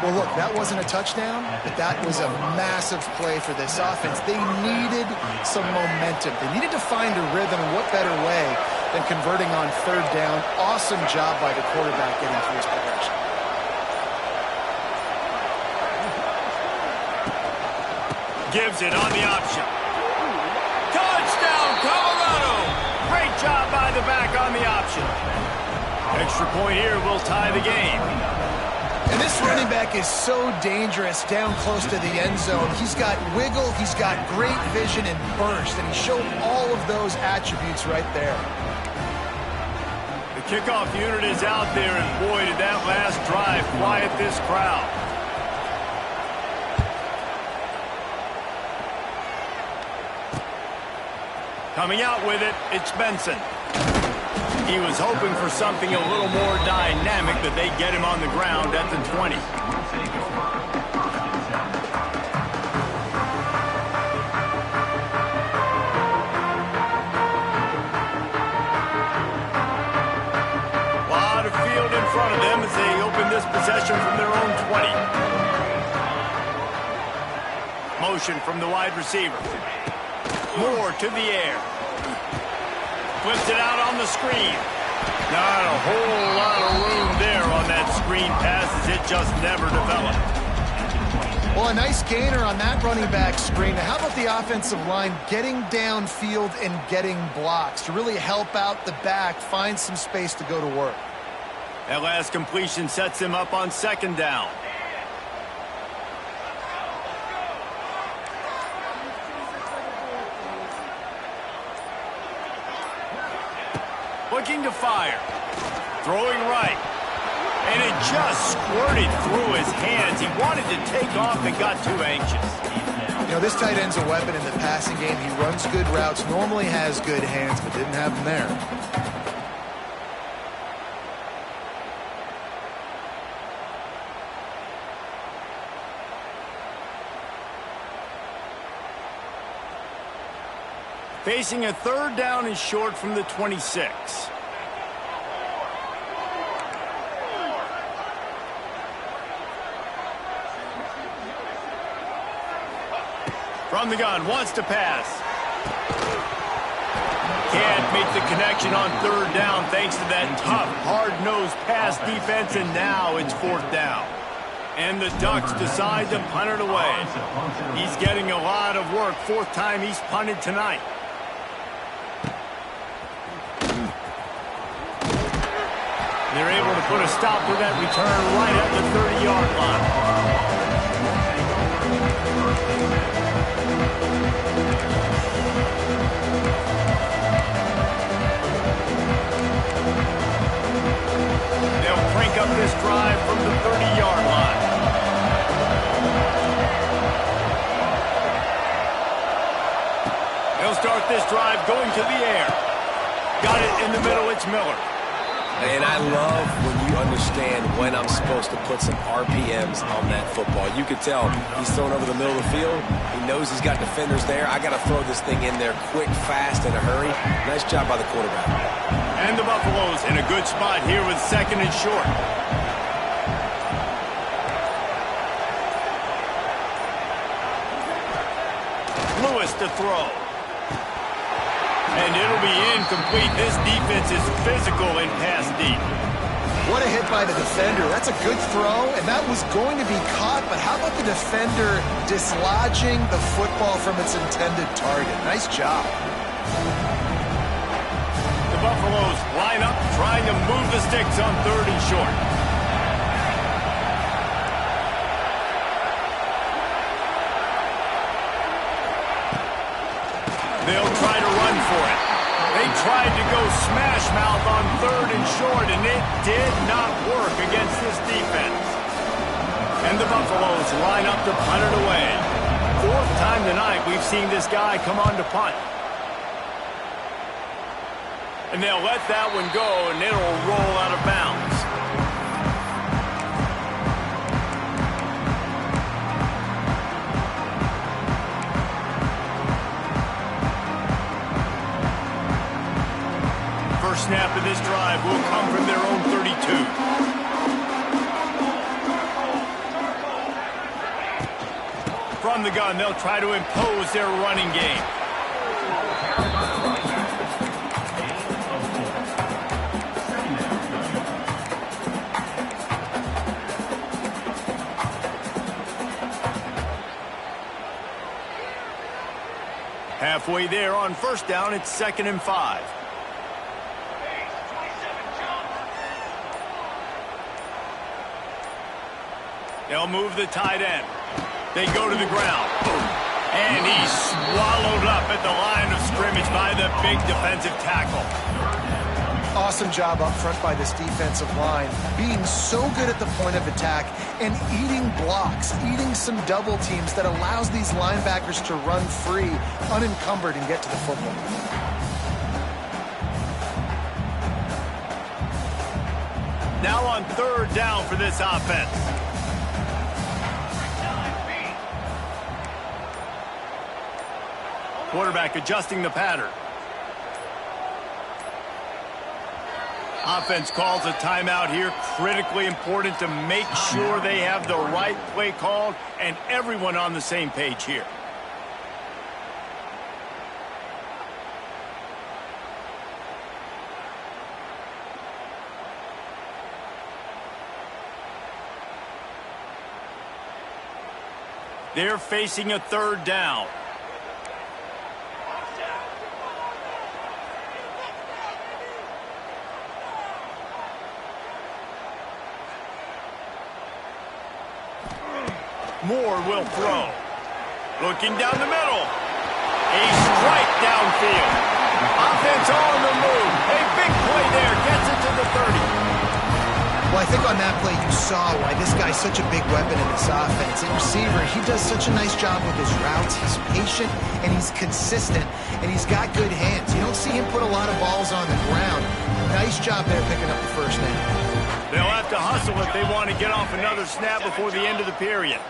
Well, look, that wasn't a touchdown, but that was a massive play for this offense. They needed some momentum. They needed to find a rhythm, and what better way than converting on 3rd down. Awesome job by the quarterback getting through his progression. Gives it on the option. Touchdown, Colorado! Great job by the back on the option. Extra point here will tie the game. And this running back is so dangerous down close to the end zone. He's got wiggle, he's got great vision and burst, and he showed all of those attributes right there. The Kickoff unit is out there, and boy, did that last drive quiet this crowd. Coming out with it, it's Benson. He was hoping for something a little more dynamic, but they get him on the ground at the 20. Lot of field in front of them as they open this possession from their own 20. Motion from the wide receiver. Moore to the air. Flips it out on the screen. Not a whole lot of room there on that screen pass as it just never developed. Well, a nice gainer on that running back screen. Now, how about the offensive line getting downfield and getting blocks to really help out the back, find some space to go to work? That last completion sets him up on second down. Looking to fire. Throwing right. And it just squirted through his hands. He wanted to take off and got too anxious. You know, this tight end's a weapon in the passing game. He runs good routes, normally has good hands, but didn't have them there. Facing a third down and short from the 26. From the gun, wants to pass. Can't make the connection on third down thanks to that tough, hard-nosed pass defense, and now it's fourth down. And the Ducks decide to punt it away. He's getting a lot of work. Fourth time he's punted tonight. They're able to put a stop to that return right at the 30-yard line. They'll crank up this drive from the 30-yard line. They'll start this drive going to the air. Got it in the middle, it's Miller. And I love when you understand when I'm supposed to put some RPMs on that football. You could tell he's thrown over the middle of the field. He knows he's got defenders there. I got to throw this thing in there quick, fast, in a hurry. Nice job by the quarterback. And the Buffaloes in a good spot here with second and short. Lewis to throw. And it'll be incomplete. This defense is physical and pass deep. What a hit by the defender. That's a good throw, and that was going to be caught, but how about the defender dislodging the football from its intended target? Nice job. The Buffaloes line up, trying to move the sticks on third and short. They'll try to run for it. They tried to go smash mouth on third and short, and it did not work against this defense. And the Buffaloes line up to punt it away. Fourth time tonight we've seen this guy come on to punt. And they'll let that one go, and it'll roll out of bounds. First snap of this drive will come from their own 32. From the gun, they'll try to impose their running game. Halfway there on first down, it's 2nd and 5. They'll move the tight end. They go to the ground. And he's swallowed up at the line of scrimmage by the big defensive tackle. Oh, Awesome job up front by this defensive line, being so good at the point of attack and eating blocks, eating some double teams that allows these linebackers to run free, unencumbered, and get to the football. Now on third down for this offense. Quarterback adjusting the pattern. Offense calls a timeout here. Critically important to make sure they have the right play called and everyone on the same page here. They're facing a third down. Moore will throw. Looking down the middle. A strike downfield. Offense on the move. A big play there. Gets it to the 30. Well, I think on that play you saw why this guy's such a big weapon in this offense. At receiver, he does such a nice job with his routes. He's patient, and he's consistent, and he's got good hands. You don't see him put a lot of balls on the ground. Nice job there picking up the first down. They'll have to hustle if they want to get off another snap before the end of the period.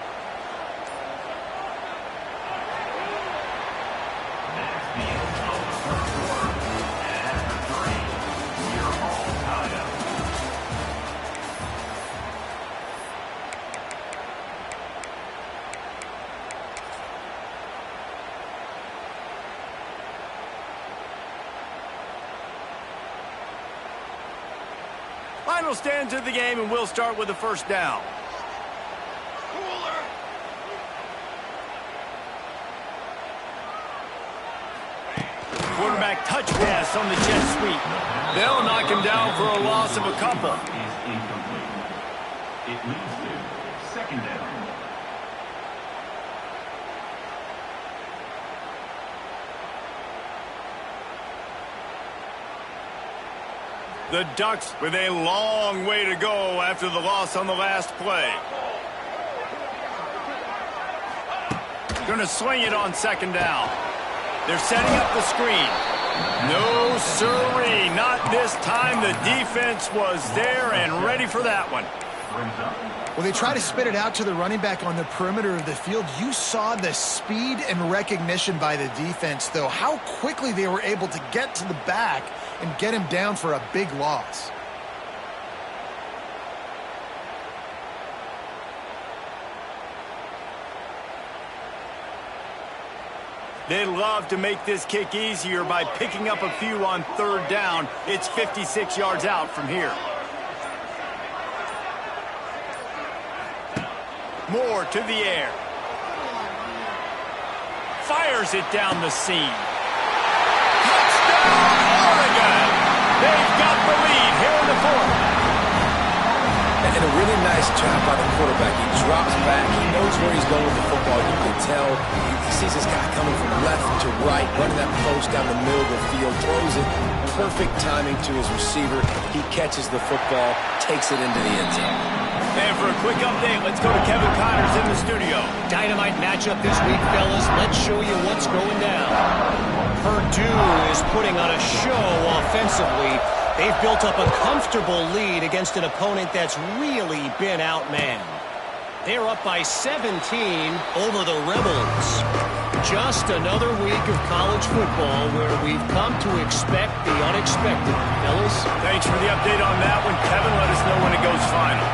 Final stands of the game, and we'll start with the first down. Quarterback touch pass on the jet sweep. They'll knock him down for a loss of a couple. It leads to second down. The Ducks with a long way to go after the loss on the last play. Gonna swing it on second down. They're setting up the screen. No siree, not this time. The defense was there and ready for that one. Well, they try to spit it out to the running back on the perimeter of the field. You saw the speed and recognition by the defense, though. How quickly they were able to get to the back and get him down for a big loss. They'd love to make this kick easier by picking up a few on third down. It's 56 yards out from here. Moore to the air. Fires it down the seam. Touchdown, Oregon! They've got the lead here in the fourth. And a really nice job by the quarterback. He drops back. He knows where he's going with the football. You can tell. He sees this guy coming from left to right, running that post down the middle of the field, throws it. Perfect timing to his receiver. He catches the football, takes it into the end zone. And for a quick update, let's go to Kevin Connors in the studio. Dynamite matchup this week, fellas. Let's show you what's going down. Purdue is putting on a show offensively. They've built up a comfortable lead against an opponent that's really been outmanned. They're up by 17 over the Rebels. Just another week of college football where we've come to expect the unexpected. Fellas? Thanks for the update on that one, Kevin. Let us know when it goes final.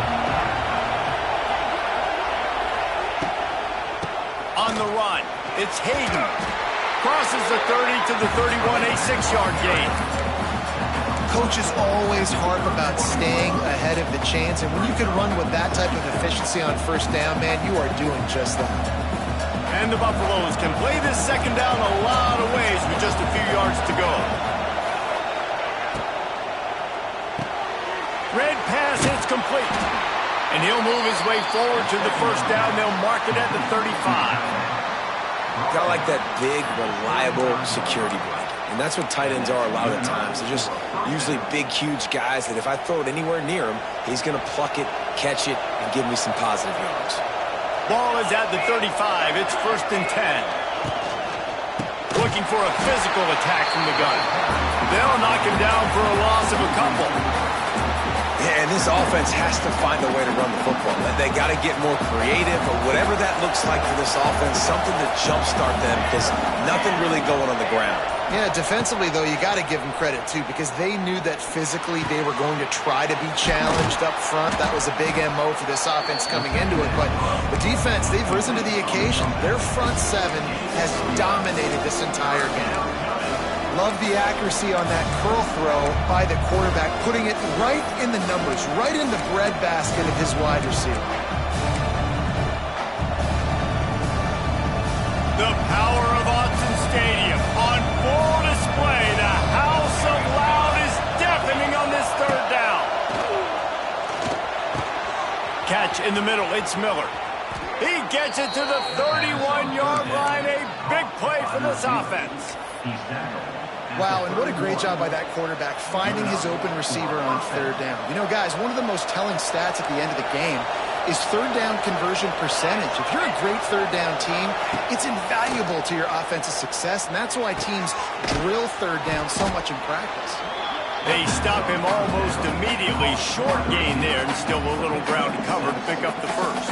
On the run, it's Hayden. Crosses the 30 to the 31, a 6-yard gain. Coaches always harp about staying ahead of the chains, and when you can run with that type of efficiency on first down, man, you are doing just that. And the Buffaloes can play this second down a lot of ways with just a few yards to go. Red pass hits complete. And he'll move his way forward to the first down. They'll mark it at the 35. Got like that big, reliable security blanket. And that's what tight ends are a lot of the times. They're just usually big, huge guys that if I throw it anywhere near him, he's going to pluck it, catch it, and give me some positive yards. Ball is at the 35. It's 1st and 10. Looking for a physical attack from the gun. They'll knock him down for a loss of a couple. Yeah, and this offense has to find a way to run the football. They got to get more creative, or whatever that looks like for this offense, something to jumpstart them, because nothing really going on the ground. Yeah, defensively, though, you got to give them credit, too, because they knew that physically they were going to try to be challenged up front. That was a big MO for this offense coming into it. But the defense, they've risen to the occasion. Their front seven has dominated this entire game. Love the accuracy on that curl throw by the quarterback, putting it right in the numbers, right in the breadbasket of his wide receiver. The power of Autzen Stadium on full display. The house of loud is deafening on this 3rd down. Catch in the middle. It's Miller. He gets it to the 31-yard line. A big play for this offense. Wow, and what a great job by that quarterback finding his open receiver on 3rd down. You know, guys, one of the most telling stats at the end of the game is 3rd down conversion percentage. If you're a great 3rd down team, it's invaluable to your offensive success, and that's why teams drill 3rd down so much in practice. They stop him almost immediately. Short gain there, and still a little ground to cover to pick up the 1st.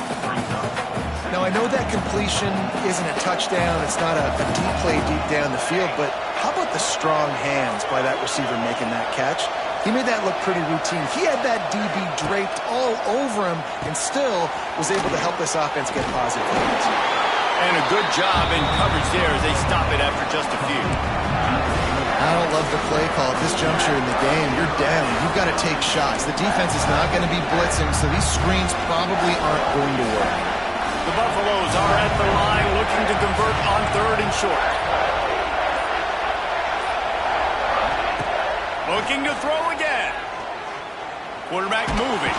Now, I know that completion isn't a touchdown. It's not a deep play deep down the field, but how about the strong hands by that receiver making that catch? He made that look pretty routine. He had that DB draped all over him and still was able to help this offense get positive points. And a good job in coverage there as they stop it after just a few. I don't love the play call at this juncture in the game. You're down. You've got to take shots. The defense is not going to be blitzing, so these screens probably aren't going to work. The Buffaloes are at the line looking to convert on 3rd and short. Looking to throw again. Quarterback moving.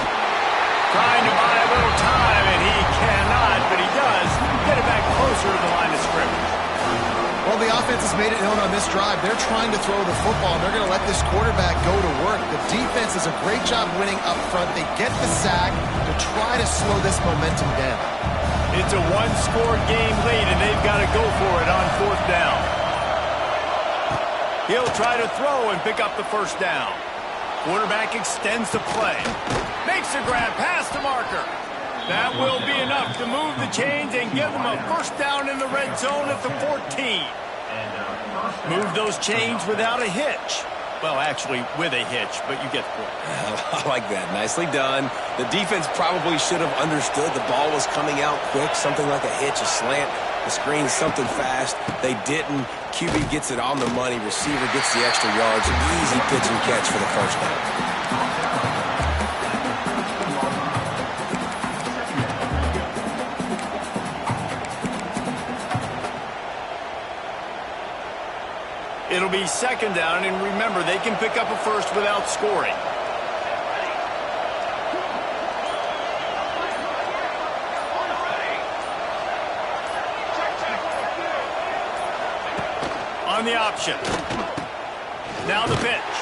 Trying to buy a little time, and he cannot, but he does get it back closer to the line of scrimmage. Well, the offense has made it known on this drive. They're trying to throw the football, and they're going to let this quarterback go to work. The defense does a great job winning up front. They get the sack to try to slow this momentum down. It's a one-score game late, and they've got to go for it on 4th down. He'll try to throw and pick up the 1st down. Quarterback extends the play. Makes a grab past the marker. That will be enough to move the chains and give them a 1st down in the red zone at the 14. Move those chains without a hitch. Well, actually, with a hitch, but you get the point. I like that. Nicely done. The defense probably should have understood the ball was coming out quick, something like a hitch, a slant, a screen, something fast. They didn't. QB gets it on the money. Receiver gets the extra yards. Easy pitch and catch for the 1st down. It'll be 2nd down, and remember, they can pick up a 1st without scoring. On the option. Now the pitch.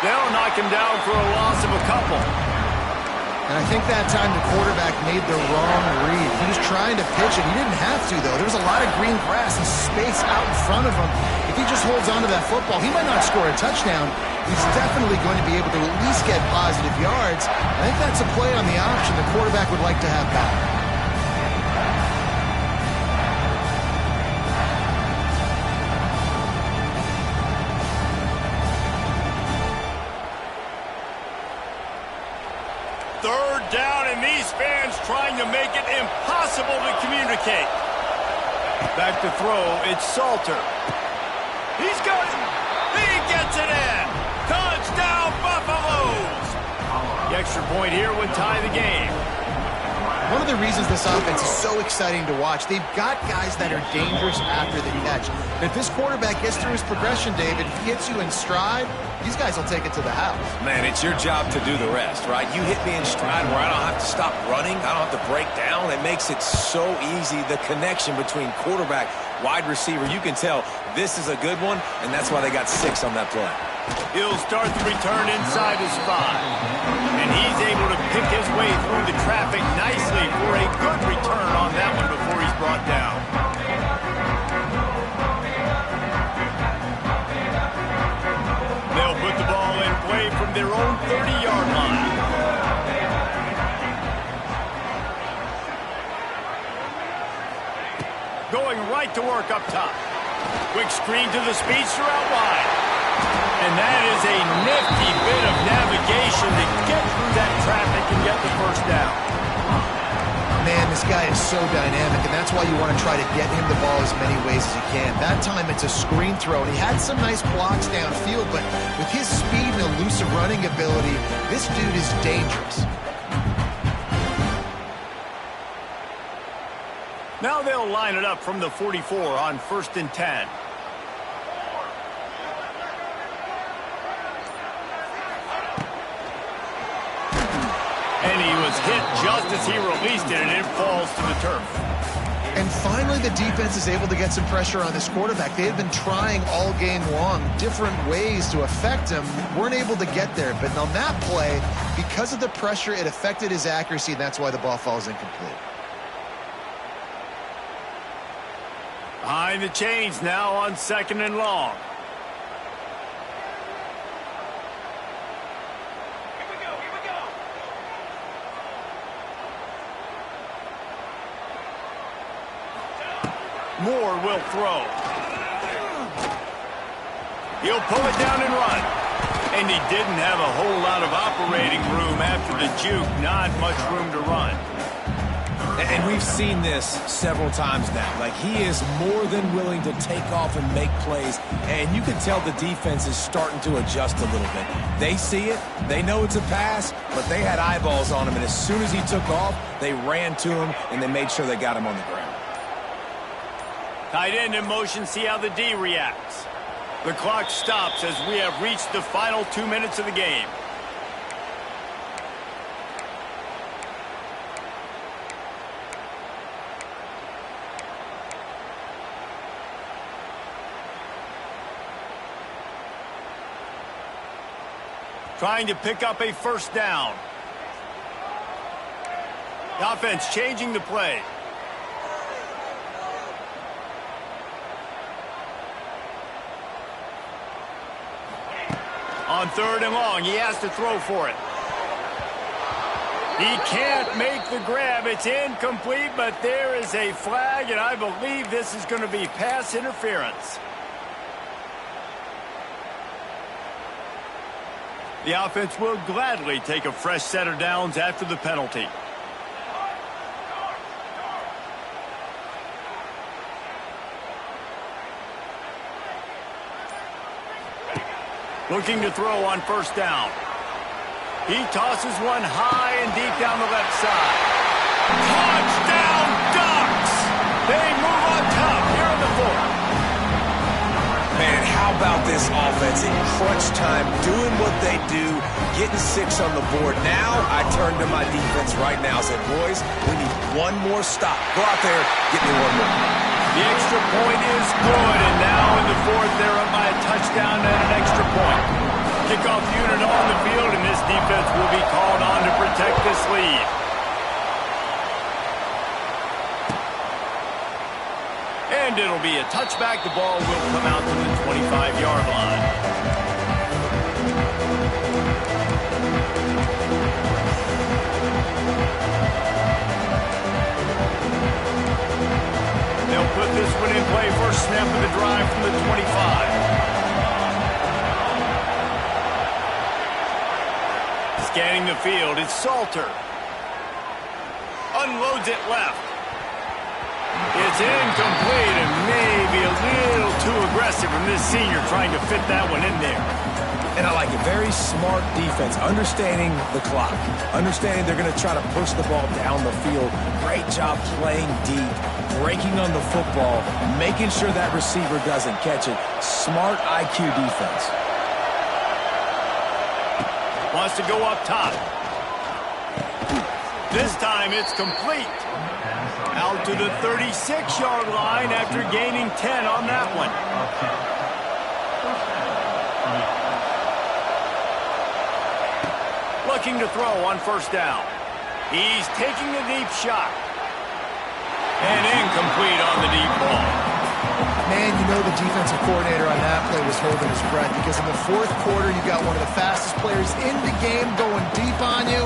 They'll knock him down for a loss of a couple. And I think that time the quarterback made the wrong read. He was trying to pitch it. He didn't have to, though. There was a lot of green grass and space out in front of him. If he just holds on to that football, he might not score a touchdown. He's definitely going to be able to at least get positive yards. I think that's a play on the option the quarterback would like to have back. Down, and these fans trying to make it impossible to communicate. Back to throw, it's Salter. He's got it. He gets it in. Touchdown, Buffaloes. The extra point here would tie the game. One of the reasons this offense is so exciting to watch, they've got guys that are dangerous after the catch. And if this quarterback gets through his progression, David, he hits you in stride, these guys will take it to the house. Man, it's your job to do the rest, right? You hit me in stride where I don't have to stop running. I don't have to break down. It makes it so easy. The connection between quarterback wide receiver. You can tell this is a good one, and that's why they got 6 on that play. He'll start the return inside his 5. And he's able to pick his way through the traffic nicely for a good return on that one before he's brought down. They'll put the ball in play from their own 30-yard line. Going right to work up top. Quick screen to the speedster out wide. And that is a nifty bit of navigation to get through that traffic and get the first down. Man, this guy is so dynamic, and that's why you want to try to get him the ball as many ways as you can. That time it's a screen throw, and he had some nice blocks downfield, but with his speed and elusive running ability, this dude is dangerous. Now they'll line it up from the 44 on 1st and 10. And he was hit just as he released it, and it falls to the turf. And finally, the defense is able to get some pressure on this quarterback. They had been trying all game long different ways to affect him. Weren't able to get there. But on that play, because of the pressure, it affected his accuracy, and that's why the ball falls incomplete. Behind the chains now on 2nd and long. Moore will throw. He'll pull it down and run. And he didn't have a whole lot of operating room after the juke. Not much room to run. And we've seen this several times now. Like, he is more than willing to take off and make plays. And you can tell the defense is starting to adjust a little bit. They see it. They know it's a pass, but they had eyeballs on him. And as soon as he took off, they ran to him, and they made sure they got him on the ground. Tight end in motion, see how the D reacts. The clock stops as we have reached the final 2 minutes of the game. Trying to pick up a first down. The offense changing the play. On 3rd and long, he has to throw for it. He can't make the grab. It's incomplete, but there is a flag, and I believe this is going to be pass interference. The offense will gladly take a fresh set of downs after the penalty. Looking to throw on 1st down. He tosses one high and deep down the left side. Touchdown, Ducks! They move on top here in the 4th. Man, how about this offense in crunch time, doing what they do, getting 6 on the board. Now I turn to my defense right now and said, boys, we need one more stop. Go out there, get me one more. The extra point is good, and now in the 4th, they're up by a touchdown and an extra point. Kickoff unit on the field, and this defense will be called on to protect this lead. And it'll be a touchback. The ball will come out to the 25-yard line. They'll put this one in play. First snap of the drive from the 25. Scanning the field, it's Salter. Unloads it left. It's incomplete and maybe a little too aggressive from this senior trying to fit that one in there. And I like it. Very smart defense, understanding the clock, understanding they're going to try to push the ball down the field. Great job playing deep, breaking on the football, making sure that receiver doesn't catch it. Smart IQ defense. Wants to go up top. This time it's complete. Now to the 36-yard line after gaining 10 on that one. Looking to throw on first down. He's taking a deep shot. And incomplete on the deep ball. Man, you know the defensive coordinator on that play was holding his breath because in the fourth quarter, you got one of the fastest players in the game going deep on you.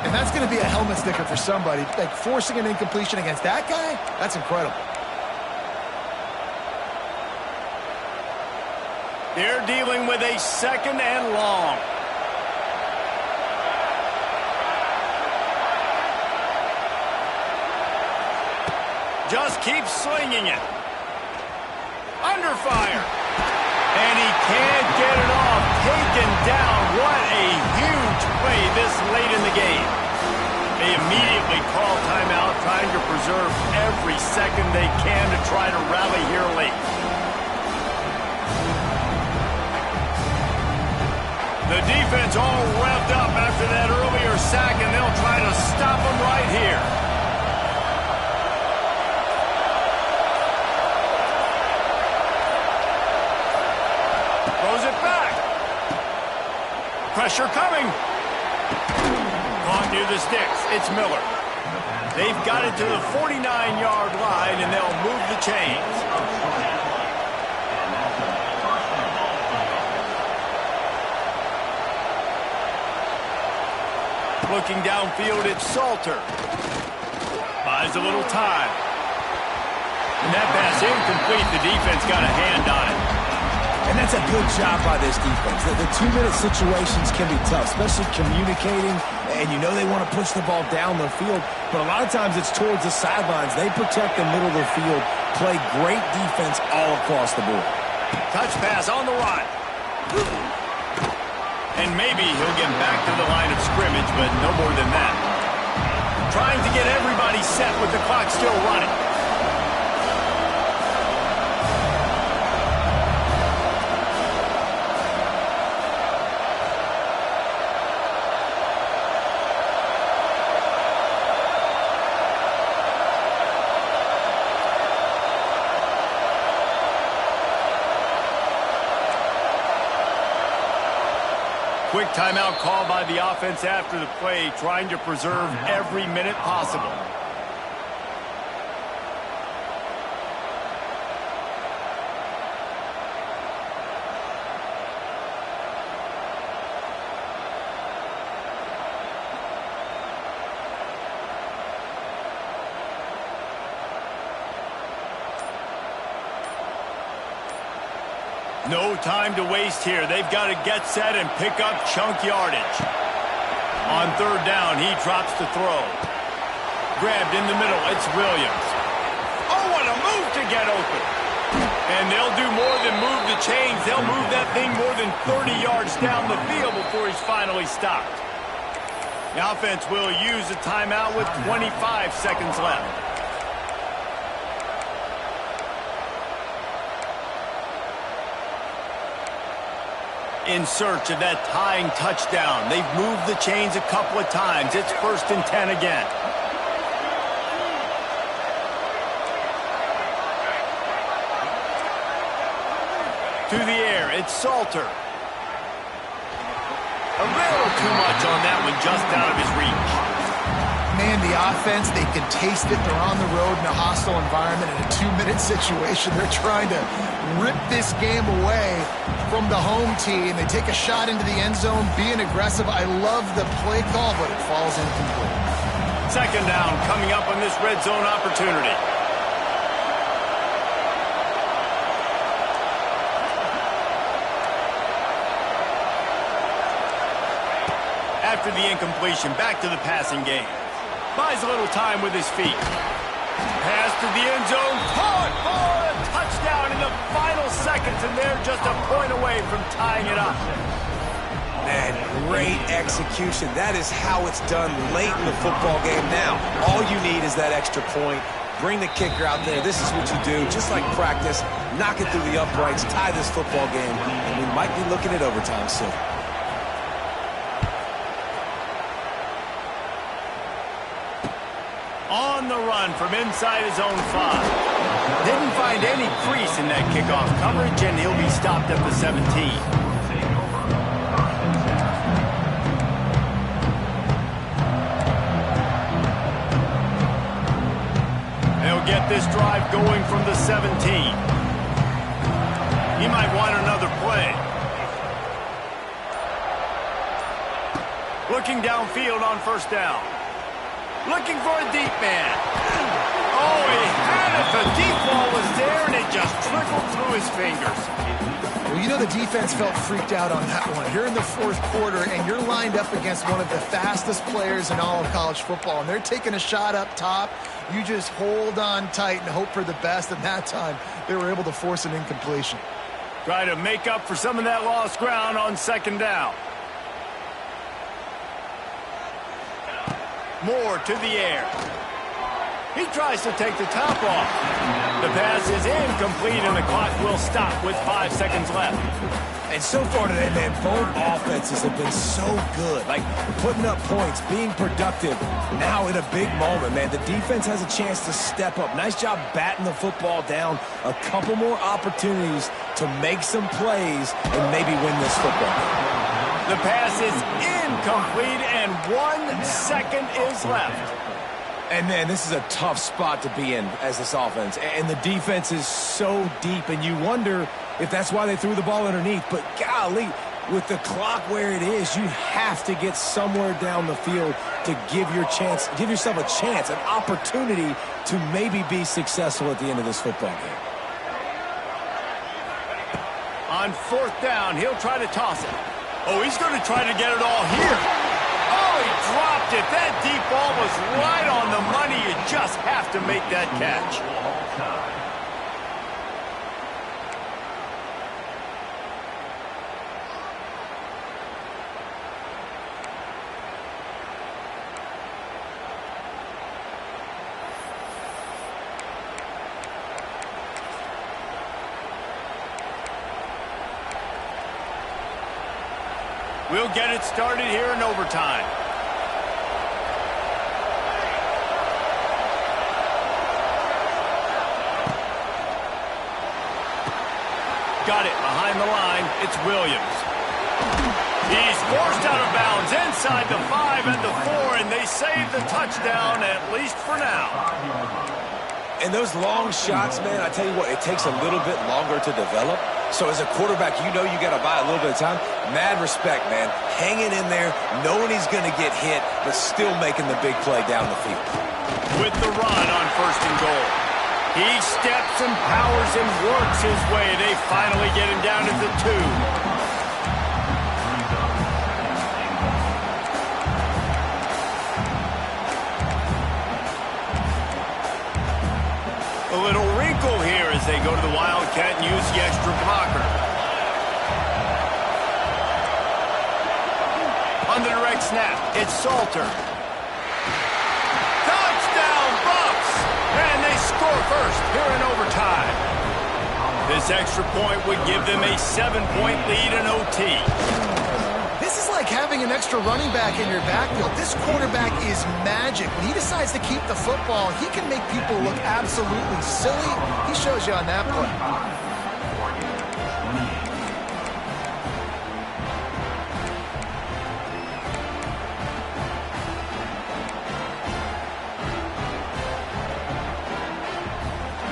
And that's going to be a helmet sticker for somebody. Like forcing an incompletion against that guy, that's incredible. They're dealing with a second and long. Just keeps slinging it. Under fire. And he can't get it off. Taken down. What a huge play this late in the game. They immediately call timeout, trying to preserve every second they can to try to rally here late. The defense all revved up after that earlier sack, and they'll try to stop them right here. Throws it back. Pressure coming. Caught near the sticks. It's Miller. They've got it to the 49-yard line, and they'll move the chains. Looking downfield, it's Salter. Buys a little time. And that pass incomplete. The defense got a hand on it. And that's a good job by this defense. The 2-minute situations can be tough, especially communicating, and you know they want to push the ball down the field, but a lot of times it's towards the sidelines. They protect the middle of the field, play great defense all across the board. Touch pass on the run. And maybe he'll get back to the line of scrimmage, but no more than that. Trying to get everybody set with the clock still running. Quick timeout call by the offense after the play, trying to preserve every minute possible. No time to waste here. They've got to get set and pick up chunk yardage. On third down, he drops to throw. Grabbed in the middle, it's Williams. Oh, what a move to get open. And they'll do more than move the chains. They'll move that thing more than 30 yards down the field before he's finally stopped. The offense will use a timeout with 25 seconds left. In search of that tying touchdown. They've moved the chains a couple of times. It's 1st and 10 again. To the air, it's Salter. A little too much on that one, just out of his reach. Man, the offense, they can taste it. They're on the road in a hostile environment in a 2-minute situation. They're trying to rip this game away from the home team. They take a shot into the end zone, being aggressive. I love the play call, but it falls incomplete. Second down coming up on this red zone opportunity. After the incompletion, back to the passing game. Buys a little time with his feet. Pass to the end zone. Caught for a touchdown in the final seconds, and they're just a point away from tying it up. Man, great execution. That is how it's done late in the football game. Now, all you need is that extra point. Bring the kicker out there. This is what you do. Just like practice, knock it through the uprights, tie this football game, and we might be looking at overtime soon. On the run from inside his own 5. Didn't find any crease in that kickoff coverage, and he'll be stopped at the 17. They'll get this drive going from the 17. He might want another play. Looking downfield on first down. Looking for a deep man. Oh, he had it. The deep ball was there, and it just trickled through his fingers. Well, you know the defense felt freaked out on that one. You're in the fourth quarter, and you're lined up against one of the fastest players in all of college football, and they're taking a shot up top. You just hold on tight and hope for the best, and that time they were able to force an incompletion. Try to make up for some of that lost ground on second down. Moore to the air. He tries to take the top off. The pass is incomplete, and the clock will stop with 5 seconds left. And so far today, man, both offenses have been so good. Like, putting up points, being productive. Now in a big moment, man, the defense has a chance to step up. Nice job batting the football down. A couple more opportunities to make some plays and maybe win this football game. The pass is incomplete, and 1 second is left. And, man, this is a tough spot to be in as this offense. And the defense is so deep, and you wonder if that's why they threw the ball underneath. But, golly, with the clock where it is, you have to get somewhere down the field to give yourself a chance, an opportunity to maybe be successful at the end of this football game. On fourth down, he'll try to toss it. Oh, he's going to try to get it all here. Oh, he dropped it. That deep ball was right on the money. You just have to make that catch. We'll get it started here in overtime. Got it behind the line. It's Williams. He's forced out of bounds inside the 5 and the 4, and they save the touchdown, at least for now. And those long shots, man, I tell you what, it takes a little bit longer to develop. So as a quarterback, you know you got to buy a little bit of time. Mad respect, man. Hanging in there, knowing he's going to get hit, but still making the big play down the field. With the run on first and goal. He steps and powers and works his way. They finally get him down at the 2. A little wrinkle here as they go to the Wildcat and use the extra blocker. On the direct snap, it's Salter. Touchdown, Bucks! And they score first here in overtime. This extra point would give them a 7-point lead in OT. This is like having an extra running back in your backfield. This quarterback is magic. When he decides to keep the football, he can make people look absolutely silly. He shows you on that play.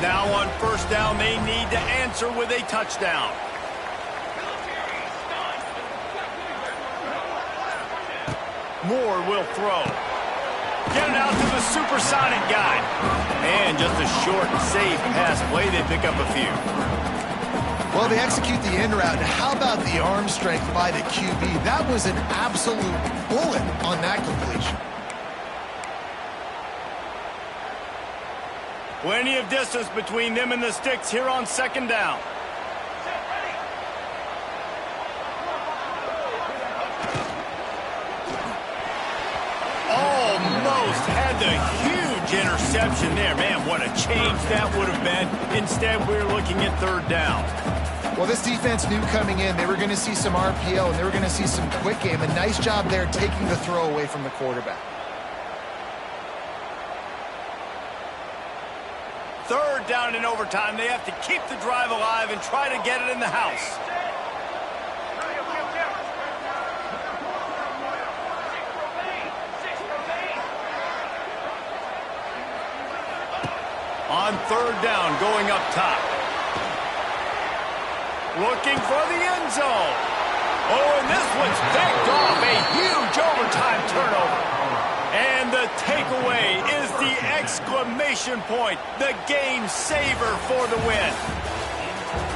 Now on first down, they need to answer with a touchdown. Moore will throw. Get it out to the supersonic guy. And just a short, safe pass play. They pick up a few. Well, they execute the in route. And how about the arm strength by the QB? That was an absolute bullet on that completion. Plenty of distance between them and the sticks here on second down. Almost had the huge interception there. Man, what a change that would have been. Instead, we're looking at third down. Well, this defense knew coming in they were going to see some RPO and they were going to see some quick game. A nice job there taking the throw away from the quarterback. 3rd down in overtime. They have to keep the drive alive and try to get it in the house. On 3rd down, going up top. Looking for the end zone. Oh, and this one's picked off. A huge overtime turnover. And the takeaway is the exclamation point. The game saver for the win.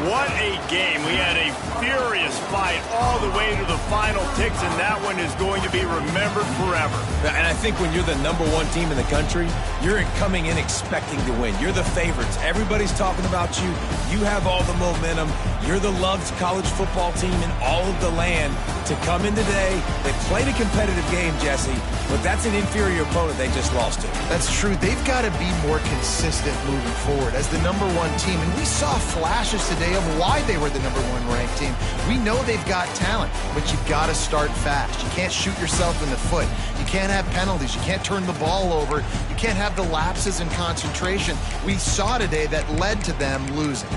What a game. We had a furious fight all the way to the final ticks, and that one is going to be remembered forever. And I think when you're the #1 team in the country, you're coming in expecting to win. You're the favorites. Everybody's talking about you. You have all the momentum. You're the loved college football team in all of the land. To come in today, they played a competitive game, Jesse, but that's an inferior opponent they just lost to. That's true. They've got to be more consistent moving forward as the #1 team. And we saw flashes today of why they were the #1 ranked team. We know they've got talent, but you've got to start fast. You can't shoot yourself in the foot. You can't have penalties. You can't turn the ball over. You can't have the lapses in concentration we saw today that led to them losing.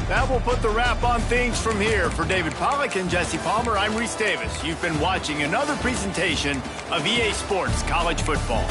That will put the wrap on things from here. For David Pollack and Jesse Palmer, I'm Reese Davis. You've been watching another presentation of EA Sports College Football.